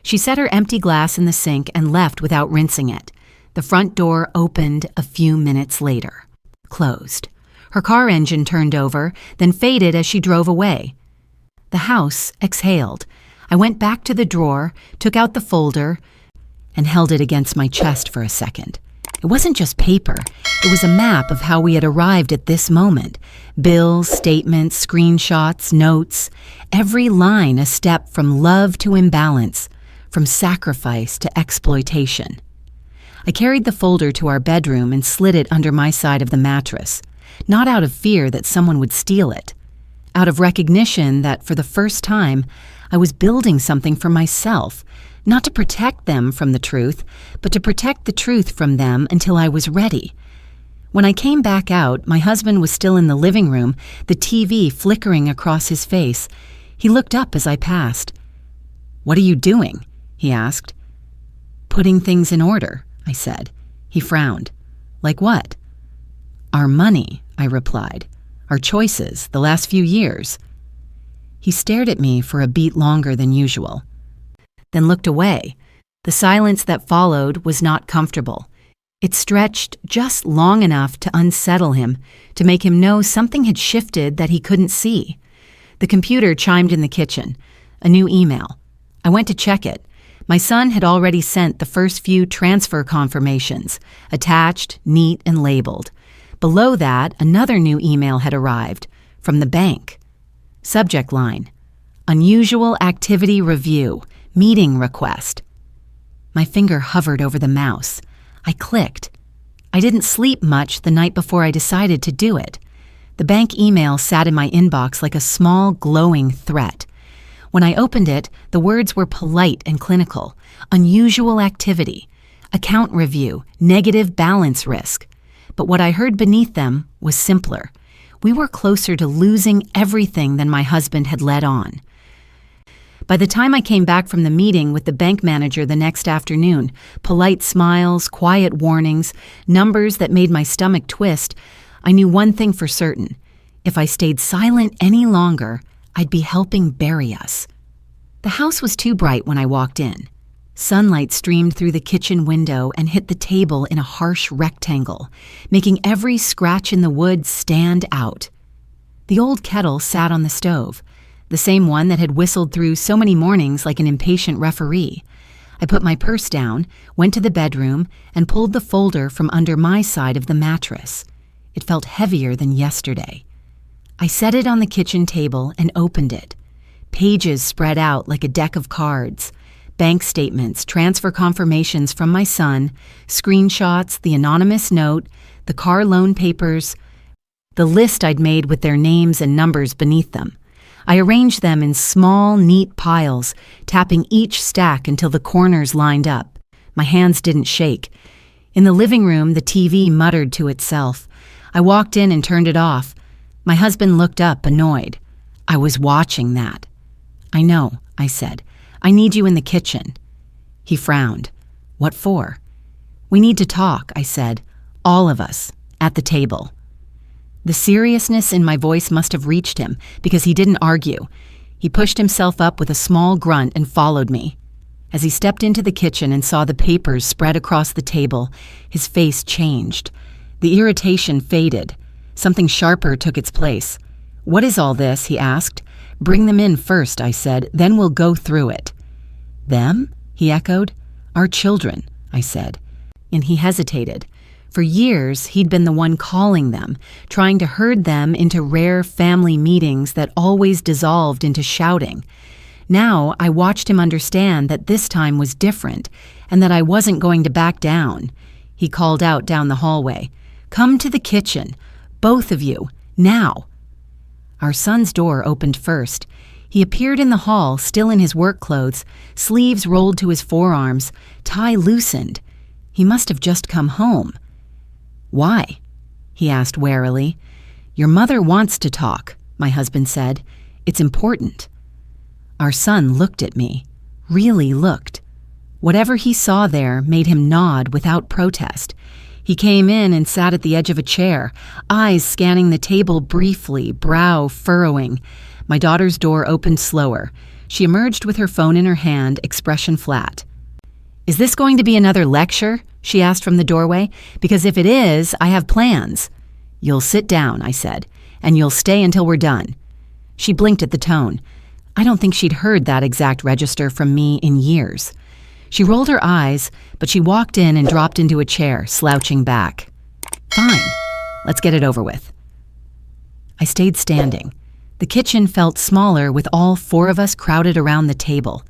She set her empty glass in the sink and left without rinsing it. The front door opened a few minutes later. Closed. Her car engine turned over, then faded as she drove away. The house exhaled. I went back to the drawer, took out the folder, and held it against my chest for a second. It wasn't just paper. It was a map of how we had arrived at this moment. Bills, statements, screenshots, notes. Every line a step from love to imbalance, from sacrifice to exploitation. I carried the folder to our bedroom and slid it under my side of the mattress, not out of fear that someone would steal it, out of recognition that for the first time I was building something for myself, not to protect them from the truth, but to protect the truth from them until I was ready. When I came back out, my husband was still in the living room, the TV flickering across his face. He looked up as I passed. "What are you doing?" he asked. "Putting things in order," I said. He frowned. "Like what?" "Our money," I replied. "Our choices, the last few years." He stared at me for a beat longer than usual, then looked away. The silence that followed was not comfortable. It stretched just long enough to unsettle him, to make him know something had shifted that he couldn't see. The computer chimed in the kitchen. A new email. I went to check it. My son had already sent the first few transfer confirmations, attached, neat, and labeled. Below that, another new email had arrived, from the bank. Subject line: Unusual Activity Review, Meeting Request. My finger hovered over the mouse. I clicked. I didn't sleep much the night before I decided to do it. The bank email sat in my inbox like a small, glowing threat. When I opened it, the words were polite and clinical. Unusual activity, account review, negative balance risk. But what I heard beneath them was simpler. We were closer to losing everything than my husband had let on. By the time I came back from the meeting with the bank manager the next afternoon, polite smiles, quiet warnings, numbers that made my stomach twist, I knew one thing for certain. If I stayed silent any longer, I'd be helping bury us. The house was too bright when I walked in. Sunlight streamed through the kitchen window and hit the table in a harsh rectangle, making every scratch in the wood stand out. The old kettle sat on the stove, the same one that had whistled through so many mornings like an impatient referee. I put my purse down, went to the bedroom, and pulled the folder from under my side of the mattress. It felt heavier than yesterday. I set it on the kitchen table and opened it. Pages spread out like a deck of cards. Bank statements, transfer confirmations from my son, screenshots, the anonymous note, the car loan papers, the list I'd made with their names and numbers beneath them. I arranged them in small, neat piles, tapping each stack until the corners lined up. My hands didn't shake. In the living room, the TV muttered to itself. I walked in and turned it off. My husband looked up, annoyed. I was watching that. "I know," I said. "I need you in the kitchen." He frowned. "What for?" "We need to talk," I said. "All of us, at the table." The seriousness in my voice must have reached him, because he didn't argue. He pushed himself up with a small grunt and followed me. As he stepped into the kitchen and saw the papers spread across the table, his face changed. The irritation faded. Something sharper took its place. "What is all this?" he asked. "Bring them in first," I said, "then we'll go through it." "Them?" he echoed. "Our children," I said. And he hesitated. For years, he'd been the one calling them, trying to herd them into rare family meetings that always dissolved into shouting. Now, I watched him understand that this time was different, and that I wasn't going to back down. He called out down the hallway, "Come to the kitchen, both of you, now." Our son's door opened first. He appeared in the hall, still in his work clothes, sleeves rolled to his forearms, tie loosened. He must have just come home. "Why?" he asked warily. "Your mother wants to talk," my husband said. "It's important." Our son looked at me, really looked. Whatever he saw there made him nod without protest. He came in and sat at the edge of a chair, eyes scanning the table briefly, brow furrowing. My daughter's door opened slower. She emerged with her phone in her hand, expression flat. "Is this going to be another lecture?" she asked from the doorway. "Because if it is, I have plans." "You'll sit down," I said, "and you'll stay until we're done." She blinked at the tone. I don't think she'd heard that exact register from me in years. She rolled her eyes, but she walked in and dropped into a chair, slouching back. "Fine, let's get it over with." I stayed standing. The kitchen felt smaller with all four of us crowded around the table.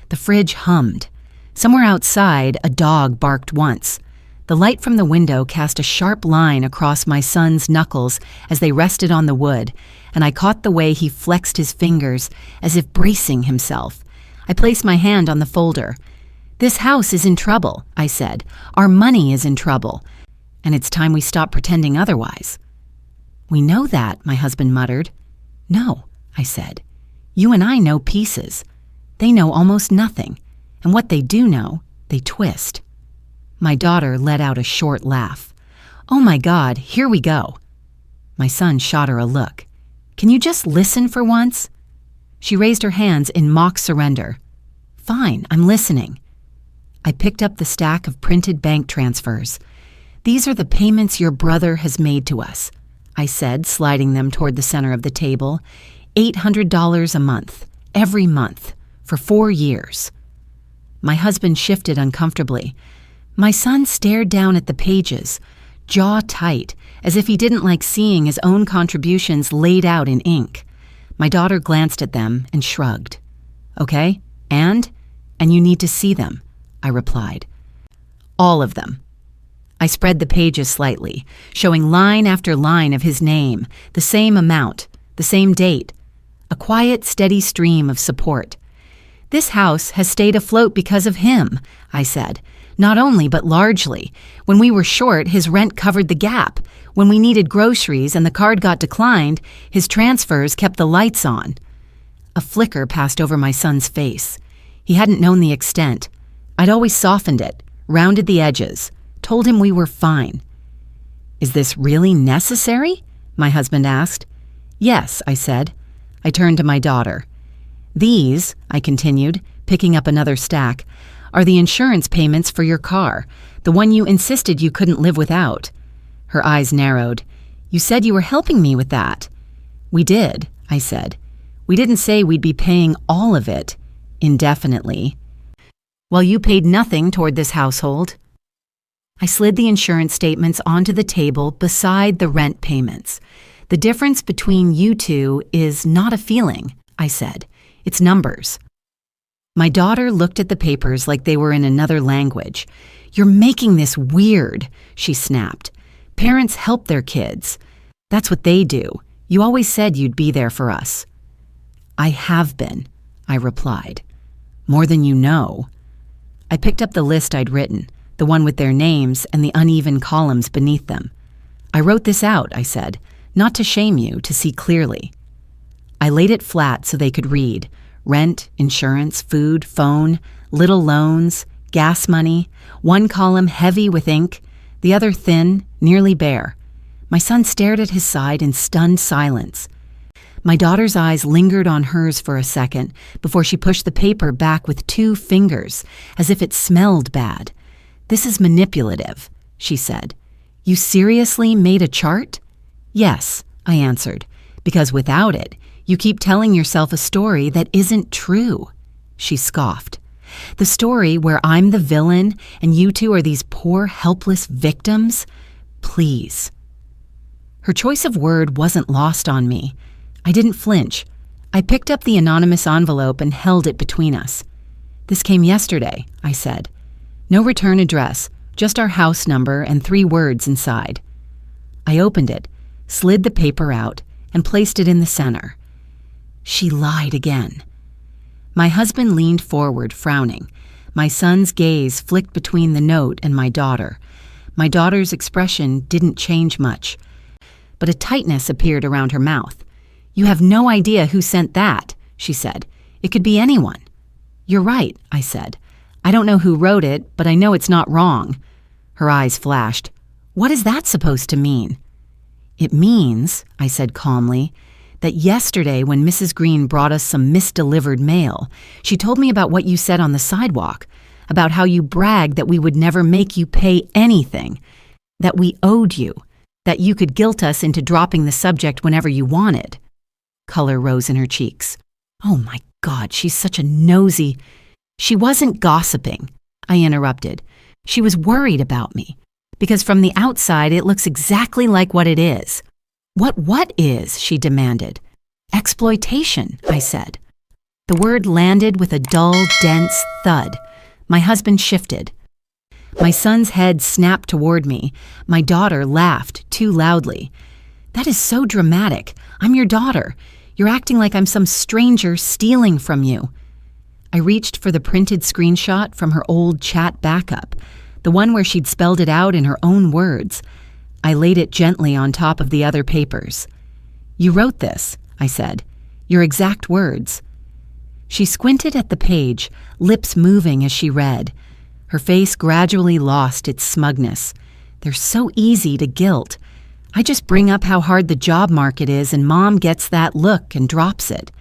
The fridge hummed. Somewhere outside, a dog barked once. The light from the window cast a sharp line across my son's knuckles as they rested on the wood, and I caught the way he flexed his fingers as if bracing himself. I placed my hand on the folder. "This house is in trouble," I said. "Our money is in trouble, and it's time we stop pretending otherwise." "We know that," my husband muttered. "No," I said. "You and I know pieces. They know almost nothing, and what they do know, they twist." My daughter let out a short laugh. "Oh my God, here we go." My son shot her a look. "Can you just listen for once?" She raised her hands in mock surrender. "Fine, I'm listening." I picked up the stack of printed bank transfers. "These are the payments your brother has made to us," I said, sliding them toward the center of the table. $800 a month, every month, for 4 years. My husband shifted uncomfortably. My son stared down at the pages, jaw tight, as if he didn't like seeing his own contributions laid out in ink. My daughter glanced at them and shrugged. "Okay, and you need to see them," I replied. "All of them." I spread the pages slightly, showing line after line of his name, the same amount, the same date. A quiet, steady stream of support. "This house has stayed afloat because of him," I said. "Not only, but largely. When we were short, his rent covered the gap. When we needed groceries and the card got declined, his transfers kept the lights on." A flicker passed over my son's face. He hadn't known the extent. I'd always softened it, rounded the edges, told him we were fine. "Is this really necessary?" my husband asked. "Yes," I said. I turned to my daughter. "These," I continued, picking up another stack, "are the insurance payments for your car, the one you insisted you couldn't live without." Her eyes narrowed. "You said you were helping me with that." "We did," I said. "We didn't say we'd be paying all of it, indefinitely. While you paid nothing toward this household." I slid the insurance statements onto the table beside the rent payments. "The difference between you two is not a feeling," I said. "It's numbers." My daughter looked at the papers like they were in another language. "You're making this weird," she snapped. "Parents help their kids. That's what they do. You always said you'd be there for us." "I have been," I replied. "More than you know." I picked up the list I'd written, the one with their names and the uneven columns beneath them. "I wrote this out," I said, "not to shame you, to see clearly." I laid it flat so they could read. Rent, insurance, food, phone, little loans, gas money, one column heavy with ink, the other thin, nearly bare. My son stared at his side in stunned silence. My daughter's eyes lingered on hers for a second before she pushed the paper back with 2 fingers, as if it smelled bad. "This is manipulative," she said. "You seriously made a chart?" "Yes," I answered, "because without it, you keep telling yourself a story that isn't true." She scoffed. "The story where I'm the villain and you two are these poor, helpless victims? Please." Her choice of word wasn't lost on me. I didn't flinch. I picked up the anonymous envelope and held it between us. "This came yesterday," I said. "No return address, just our house number and 3 words inside." I opened it, slid the paper out, and placed it in the center. She lied again. My husband leaned forward, frowning. My son's gaze flicked between the note and my daughter. My daughter's expression didn't change much, but a tightness appeared around her mouth. "You have no idea who sent that," she said. "It could be anyone." "You're right," I said. "I don't know who wrote it, but I know it's not wrong." Her eyes flashed. "What is that supposed to mean?" "It means," I said calmly, "that yesterday when Mrs. Green brought us some misdelivered mail, she told me about what you said on the sidewalk, about how you bragged that we would never make you pay anything, that we owed you, that you could guilt us into dropping the subject whenever you wanted." Color rose in her cheeks. "Oh my God, she's such a nosy—" "She wasn't gossiping," I interrupted. "She was worried about me, because from the outside it looks exactly like what it is." What is?" she demanded. "Exploitation," I said. The word landed with a dull, dense thud. My husband shifted. My son's head snapped toward me. My daughter laughed too loudly. "That is so dramatic. I'm your daughter. You're acting like I'm some stranger stealing from you." I reached for the printed screenshot from her old chat backup, the one where she'd spelled it out in her own words. I laid it gently on top of the other papers. "You wrote this," I said. "Your exact words." She squinted at the page, lips moving as she read. Her face gradually lost its smugness. "They're so easy to guilt. I just bring up how hard the job market is and Mom gets that look and drops it.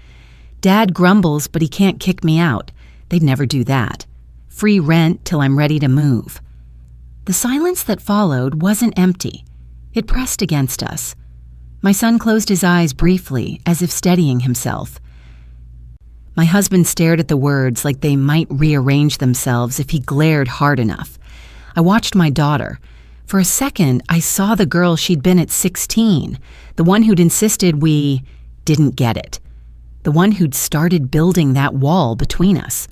Dad grumbles, but he can't kick me out. They'd never do that. Free rent till I'm ready to move." The silence that followed wasn't empty. It pressed against us. My son closed his eyes briefly, as if steadying himself. My husband stared at the words like they might rearrange themselves if he glared hard enough. I watched my daughter. For a second, I saw the girl she'd been at 16, the one who'd insisted we didn't get it, the one who'd started building that wall between us.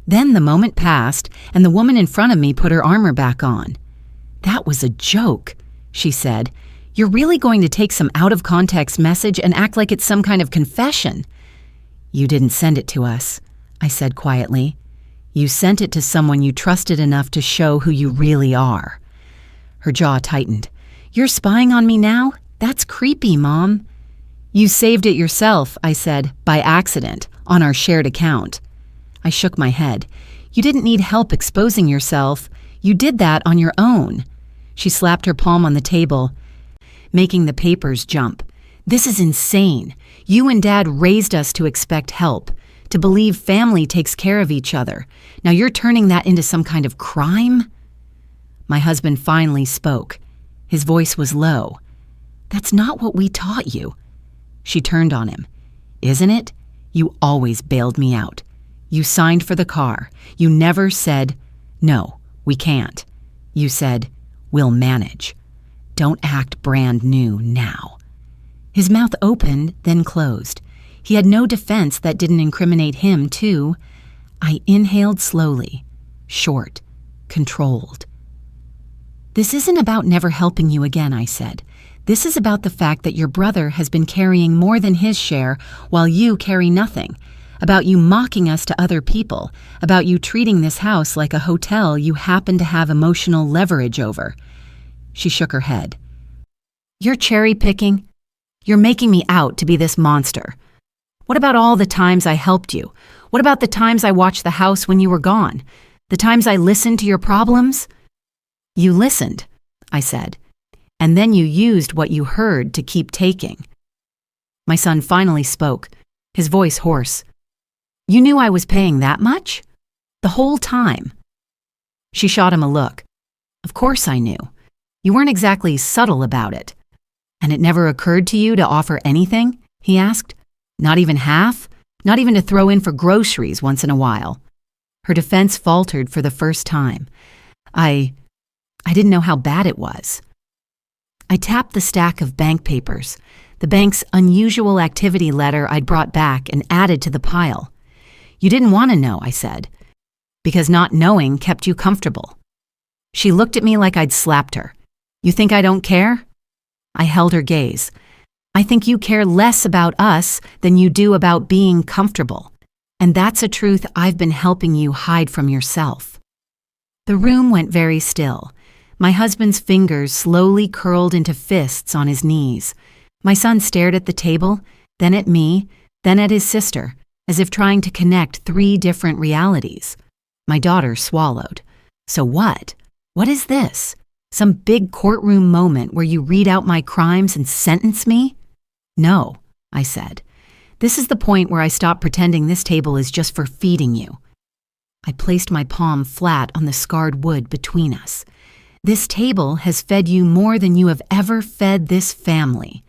Then the moment passed, and the woman in front of me put her armor back on. "That was a joke," she said. "You're really going to take some out-of-context message and act like it's some kind of confession." "You didn't send it to us," I said quietly. "You sent it to someone you trusted enough to show who you really are." Her jaw tightened. "You're spying on me now? That's creepy, Mom." "You saved it yourself," I said, "by accident, on our shared account." I shook my head. "You didn't need help exposing yourself. You did that on your own." She slapped her palm on the table, making the papers jump. "This is insane. You and Dad raised us to expect help, to believe family takes care of each other. Now you're turning that into some kind of crime?" My husband finally spoke. His voice was low. "That's not what we taught you." She turned on him. "Isn't it? You always bailed me out. You signed for the car. You never said, 'No, we can't.' You said, 'We'll manage.' Don't act brand new now." His mouth opened, then closed. He had no defense that didn't incriminate him, too. I inhaled slowly, short, controlled. "This isn't about never helping you again," I said. "This is about the fact that your brother has been carrying more than his share while you carry nothing. About you mocking us to other people, about you treating this house like a hotel you happen to have emotional leverage over." She shook her head. "You're cherry-picking. You're making me out to be this monster. What about all the times I helped you? What about the times I watched the house when you were gone? The times I listened to your problems?" "You listened," I said, "and then you used what you heard to keep taking." My son finally spoke, his voice hoarse. "You knew I was paying that much? The whole time?" She shot him a look. "Of course I knew. You weren't exactly subtle about it." "And it never occurred to you to offer anything?" he asked. "Not even half? Not even to throw in for groceries once in a while?" Her defense faltered for the first time. I didn't know how bad it was." I tapped the stack of bank papers, the bank's unusual activity letter I'd brought back and added to the pile. "You didn't want to know," I said, "because not knowing kept you comfortable." She looked at me like I'd slapped her. "You think I don't care?" I held her gaze. "I think you care less about us than you do about being comfortable. And that's a truth I've been helping you hide from yourself." The room went very still. My husband's fingers slowly curled into fists on his knees. My son stared at the table, then at me, then at his sister, as if trying to connect 3 different realities. My daughter swallowed. So what? What is this? Some big courtroom moment where you read out my crimes and sentence me? No, I said. This is the point where I stop pretending this table is just for feeding you. I placed my palm flat on the scarred wood between us. This table has fed you more than you have ever fed this family.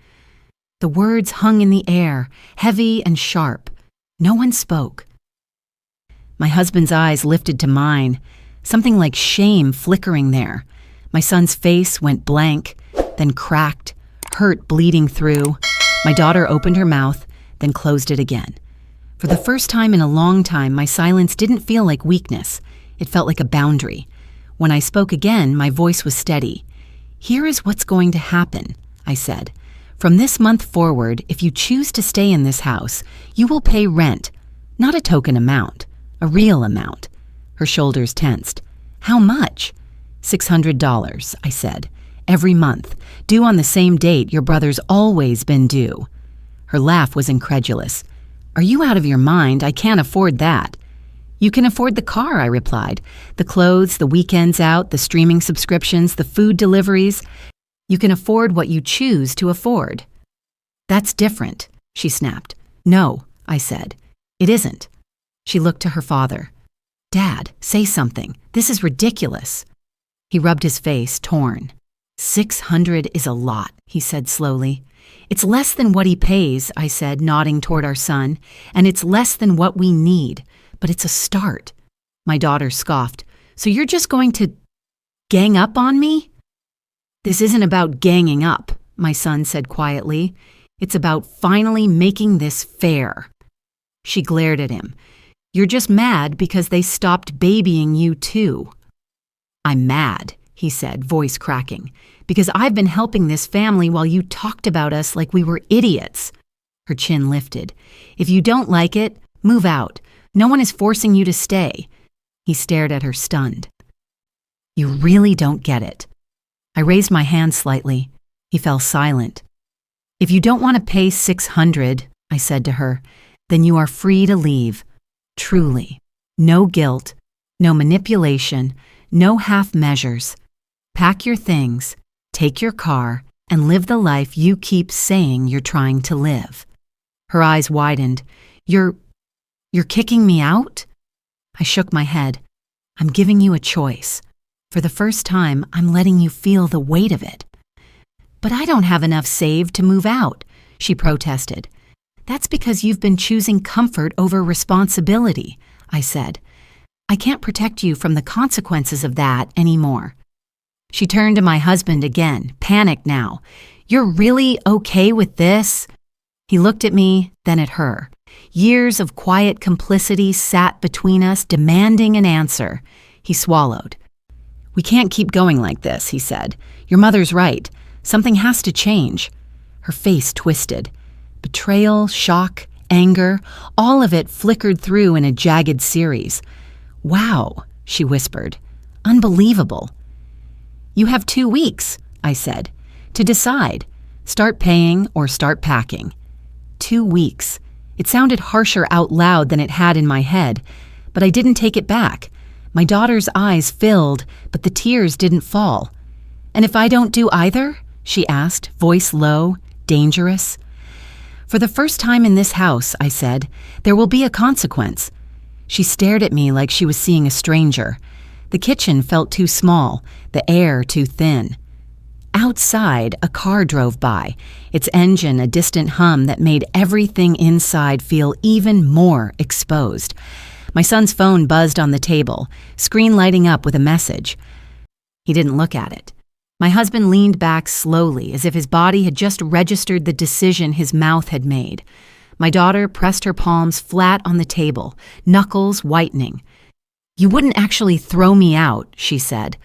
The words hung in the air, heavy and sharp. No one spoke. My husband's eyes lifted to mine, something like shame flickering there. My son's face went blank, then cracked, hurt bleeding through. My daughter opened her mouth, then closed it again. For the first time in a long time, my silence didn't feel like weakness. It felt like a boundary. When I spoke again, my voice was steady. Here is what's going to happen, I said. From this month forward, if you choose to stay in this house, you will pay rent. Not a token amount, a real amount. Her shoulders tensed. How much? $600, I said. Every month, due on the same date your brother's always been due. Her laugh was incredulous. Are you out of your mind? I can't afford that. You can afford the car, I replied. The clothes, the weekends out, the streaming subscriptions, the food deliveries. You can afford what you choose to afford. That's different, she snapped. No, I said. It isn't. She looked to her father. Dad, say something. This is ridiculous. He rubbed his face, torn. 600 is a lot, he said slowly. It's less than what he pays, I said, nodding toward our son, and it's less than what we need, but it's a start. My daughter scoffed. So you're just going to gang up on me? This isn't about ganging up, my son said quietly. It's about finally making this fair. She glared at him. You're just mad because they stopped babying you too. I'm mad, he said, voice cracking, because I've been helping this family while you talked about us like we were idiots. Her chin lifted. If you don't like it, move out. No one is forcing you to stay. He stared at her, stunned. You really don't get it. I raised my hand slightly. He fell silent. If you don't want to pay $600, I said to her, then you are free to leave. Truly. No guilt, no manipulation, no half measures. Pack your things, take your car, and live the life you keep saying you're trying to live. Her eyes widened. You're kicking me out? I shook my head. I'm giving you a choice. For the first time, I'm letting you feel the weight of it. But I don't have enough saved to move out, she protested. That's because you've been choosing comfort over responsibility, I said. I can't protect you from the consequences of that anymore. She turned to my husband again, panicked now. You're really okay with this? He looked at me, then at her. Years of quiet complicity sat between us, demanding an answer. He swallowed. We can't keep going like this, he said. Your mother's right. Something has to change. Her face twisted. Betrayal, shock, anger, all of it flickered through in a jagged series. Wow, she whispered. Unbelievable. You have 2 weeks, I said, to decide. Start paying or start packing. 2 weeks. It sounded harsher out loud than it had in my head, but I didn't take it back. My daughter's eyes filled, but the tears didn't fall. And if I don't do either? She asked, voice low, dangerous. For the first time in this house, I said, there will be a consequence. She stared at me like she was seeing a stranger. The kitchen felt too small, the air too thin. Outside, a car drove by, its engine a distant hum that made everything inside feel even more exposed. My son's phone buzzed on the table, screen lighting up with a message. He didn't look at it. My husband leaned back slowly, as if his body had just registered the decision his mouth had made. My daughter pressed her palms flat on the table, knuckles whitening. You wouldn't actually throw me out, she said.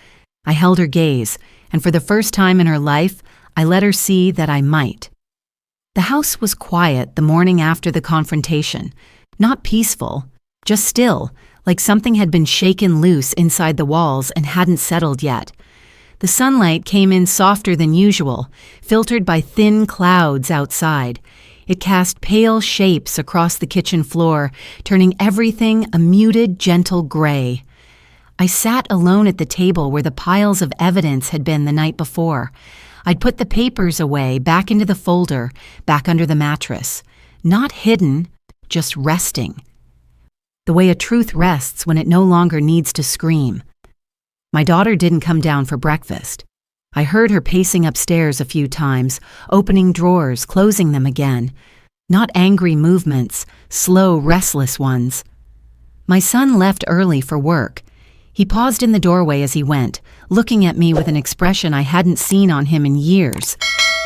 I held her gaze, and for the first time in her life, I let her see that I might. The house was quiet the morning after the confrontation, not peaceful, just still, like something had been shaken loose inside the walls and hadn't settled yet. The sunlight came in softer than usual, filtered by thin clouds outside. It cast pale shapes across the kitchen floor, turning everything a muted, gentle gray. I sat alone at the table where the piles of evidence had been the night before. I'd put the papers away, back into the folder, back under the mattress. Not hidden, just resting. The way a truth rests when it no longer needs to scream. My daughter didn't come down for breakfast. I heard her pacing upstairs a few times, opening drawers, closing them again. Not angry movements, slow, restless ones. My son left early for work. He paused in the doorway as he went, looking at me with an expression I hadn't seen on him in years.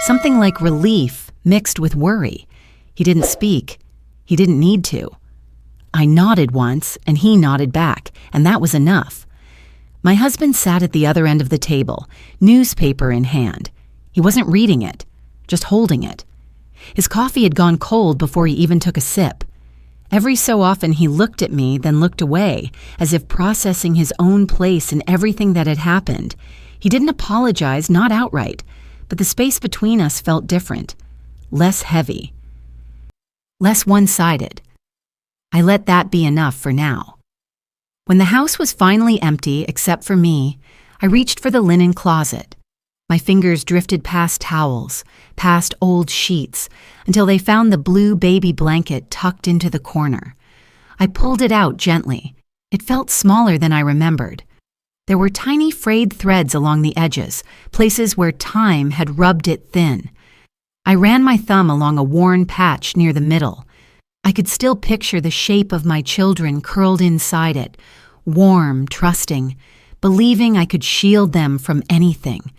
Something like relief mixed with worry. He didn't speak. He didn't need to. I nodded once, and he nodded back, and that was enough. My husband sat at the other end of the table, newspaper in hand. He wasn't reading it, just holding it. His coffee had gone cold before he even took a sip. Every so often he looked at me, then looked away, as if processing his own place in everything that had happened. He didn't apologize, not outright, but the space between us felt different, less heavy, less one-sided. I let that be enough for now. When the house was finally empty, except for me, I reached for the linen closet. My fingers drifted past towels, past old sheets, until they found the blue baby blanket tucked into the corner. I pulled it out gently. It felt smaller than I remembered. There were tiny frayed threads along the edges, places where time had rubbed it thin. I ran my thumb along a worn patch near the middle. I could still picture the shape of my children curled inside it, warm, trusting, believing I could shield them from anything.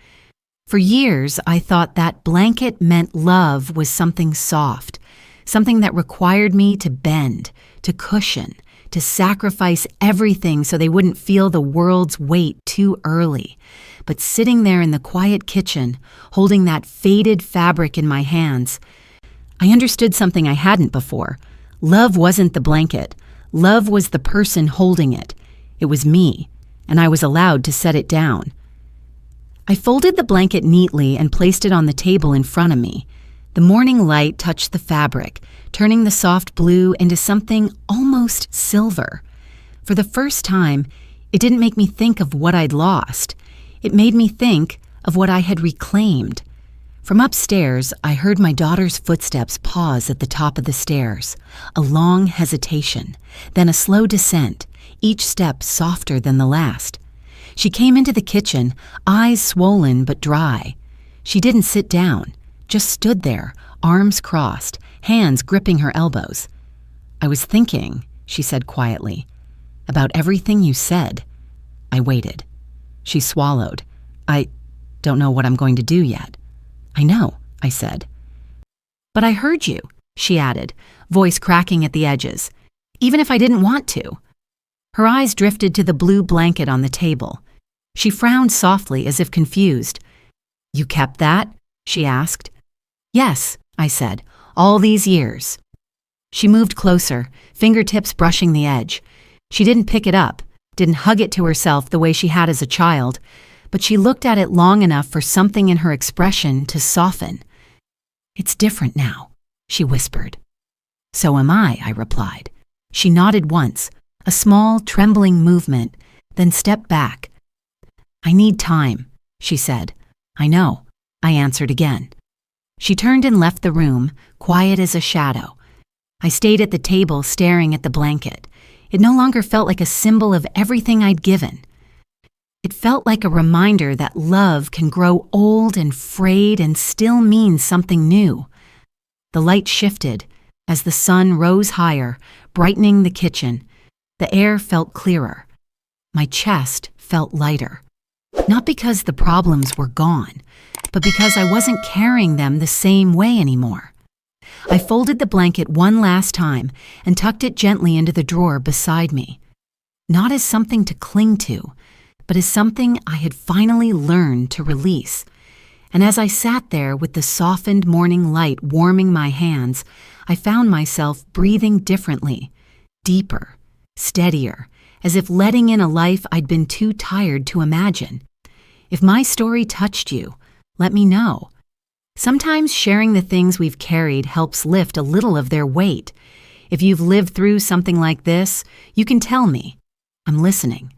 For years, I thought that blanket meant love was something soft, something that required me to bend, to cushion, to sacrifice everything so they wouldn't feel the world's weight too early. But sitting there in the quiet kitchen, holding that faded fabric in my hands, I understood something I hadn't before. Love wasn't the blanket. Love was the person holding it. It was me, and I was allowed to set it down. I folded the blanket neatly and placed it on the table in front of me. The morning light touched the fabric, turning the soft blue into something almost silver. For the first time, it didn't make me think of what I'd lost. It made me think of what I had reclaimed. From upstairs, I heard my daughter's footsteps pause at the top of the stairs. A long hesitation, then a slow descent, each step softer than the last. She came into the kitchen, eyes swollen but dry. She didn't sit down, just stood there, arms crossed, hands gripping her elbows. "I was thinking," she said quietly, "about everything you said." I waited. She swallowed. "I don't know what I'm going to do yet." "I know," I said. "But I heard you," she added, voice cracking at the edges, "even if I didn't want to." Her eyes drifted to the blue blanket on the table. She frowned softly as if confused. "You kept that?" she asked. "Yes," I said, "all these years." She moved closer, fingertips brushing the edge. She didn't pick it up, didn't hug it to herself the way she had as a child, but she looked at it long enough for something in her expression to soften. "It's different now," she whispered. "So am I replied. She nodded once, a small, trembling movement, then stepped back. "I need time," she said. "I know," I answered again. She turned and left the room, quiet as a shadow. I stayed at the table staring at the blanket. It no longer felt like a symbol of everything I'd given. It felt like a reminder that love can grow old and frayed and still mean something new. The light shifted as the sun rose higher, brightening the kitchen. The air felt clearer. My chest felt lighter. Not because the problems were gone, but because I wasn't carrying them the same way anymore. I folded the blanket one last time and tucked it gently into the drawer beside me. Not as something to cling to, but as something I had finally learned to release. And as I sat there with the softened morning light warming my hands, I found myself breathing differently, deeper, steadier, as if letting in a life I'd been too tired to imagine. If my story touched you, let me know. Sometimes sharing the things we've carried helps lift a little of their weight. If you've lived through something like this, you can tell me. I'm listening.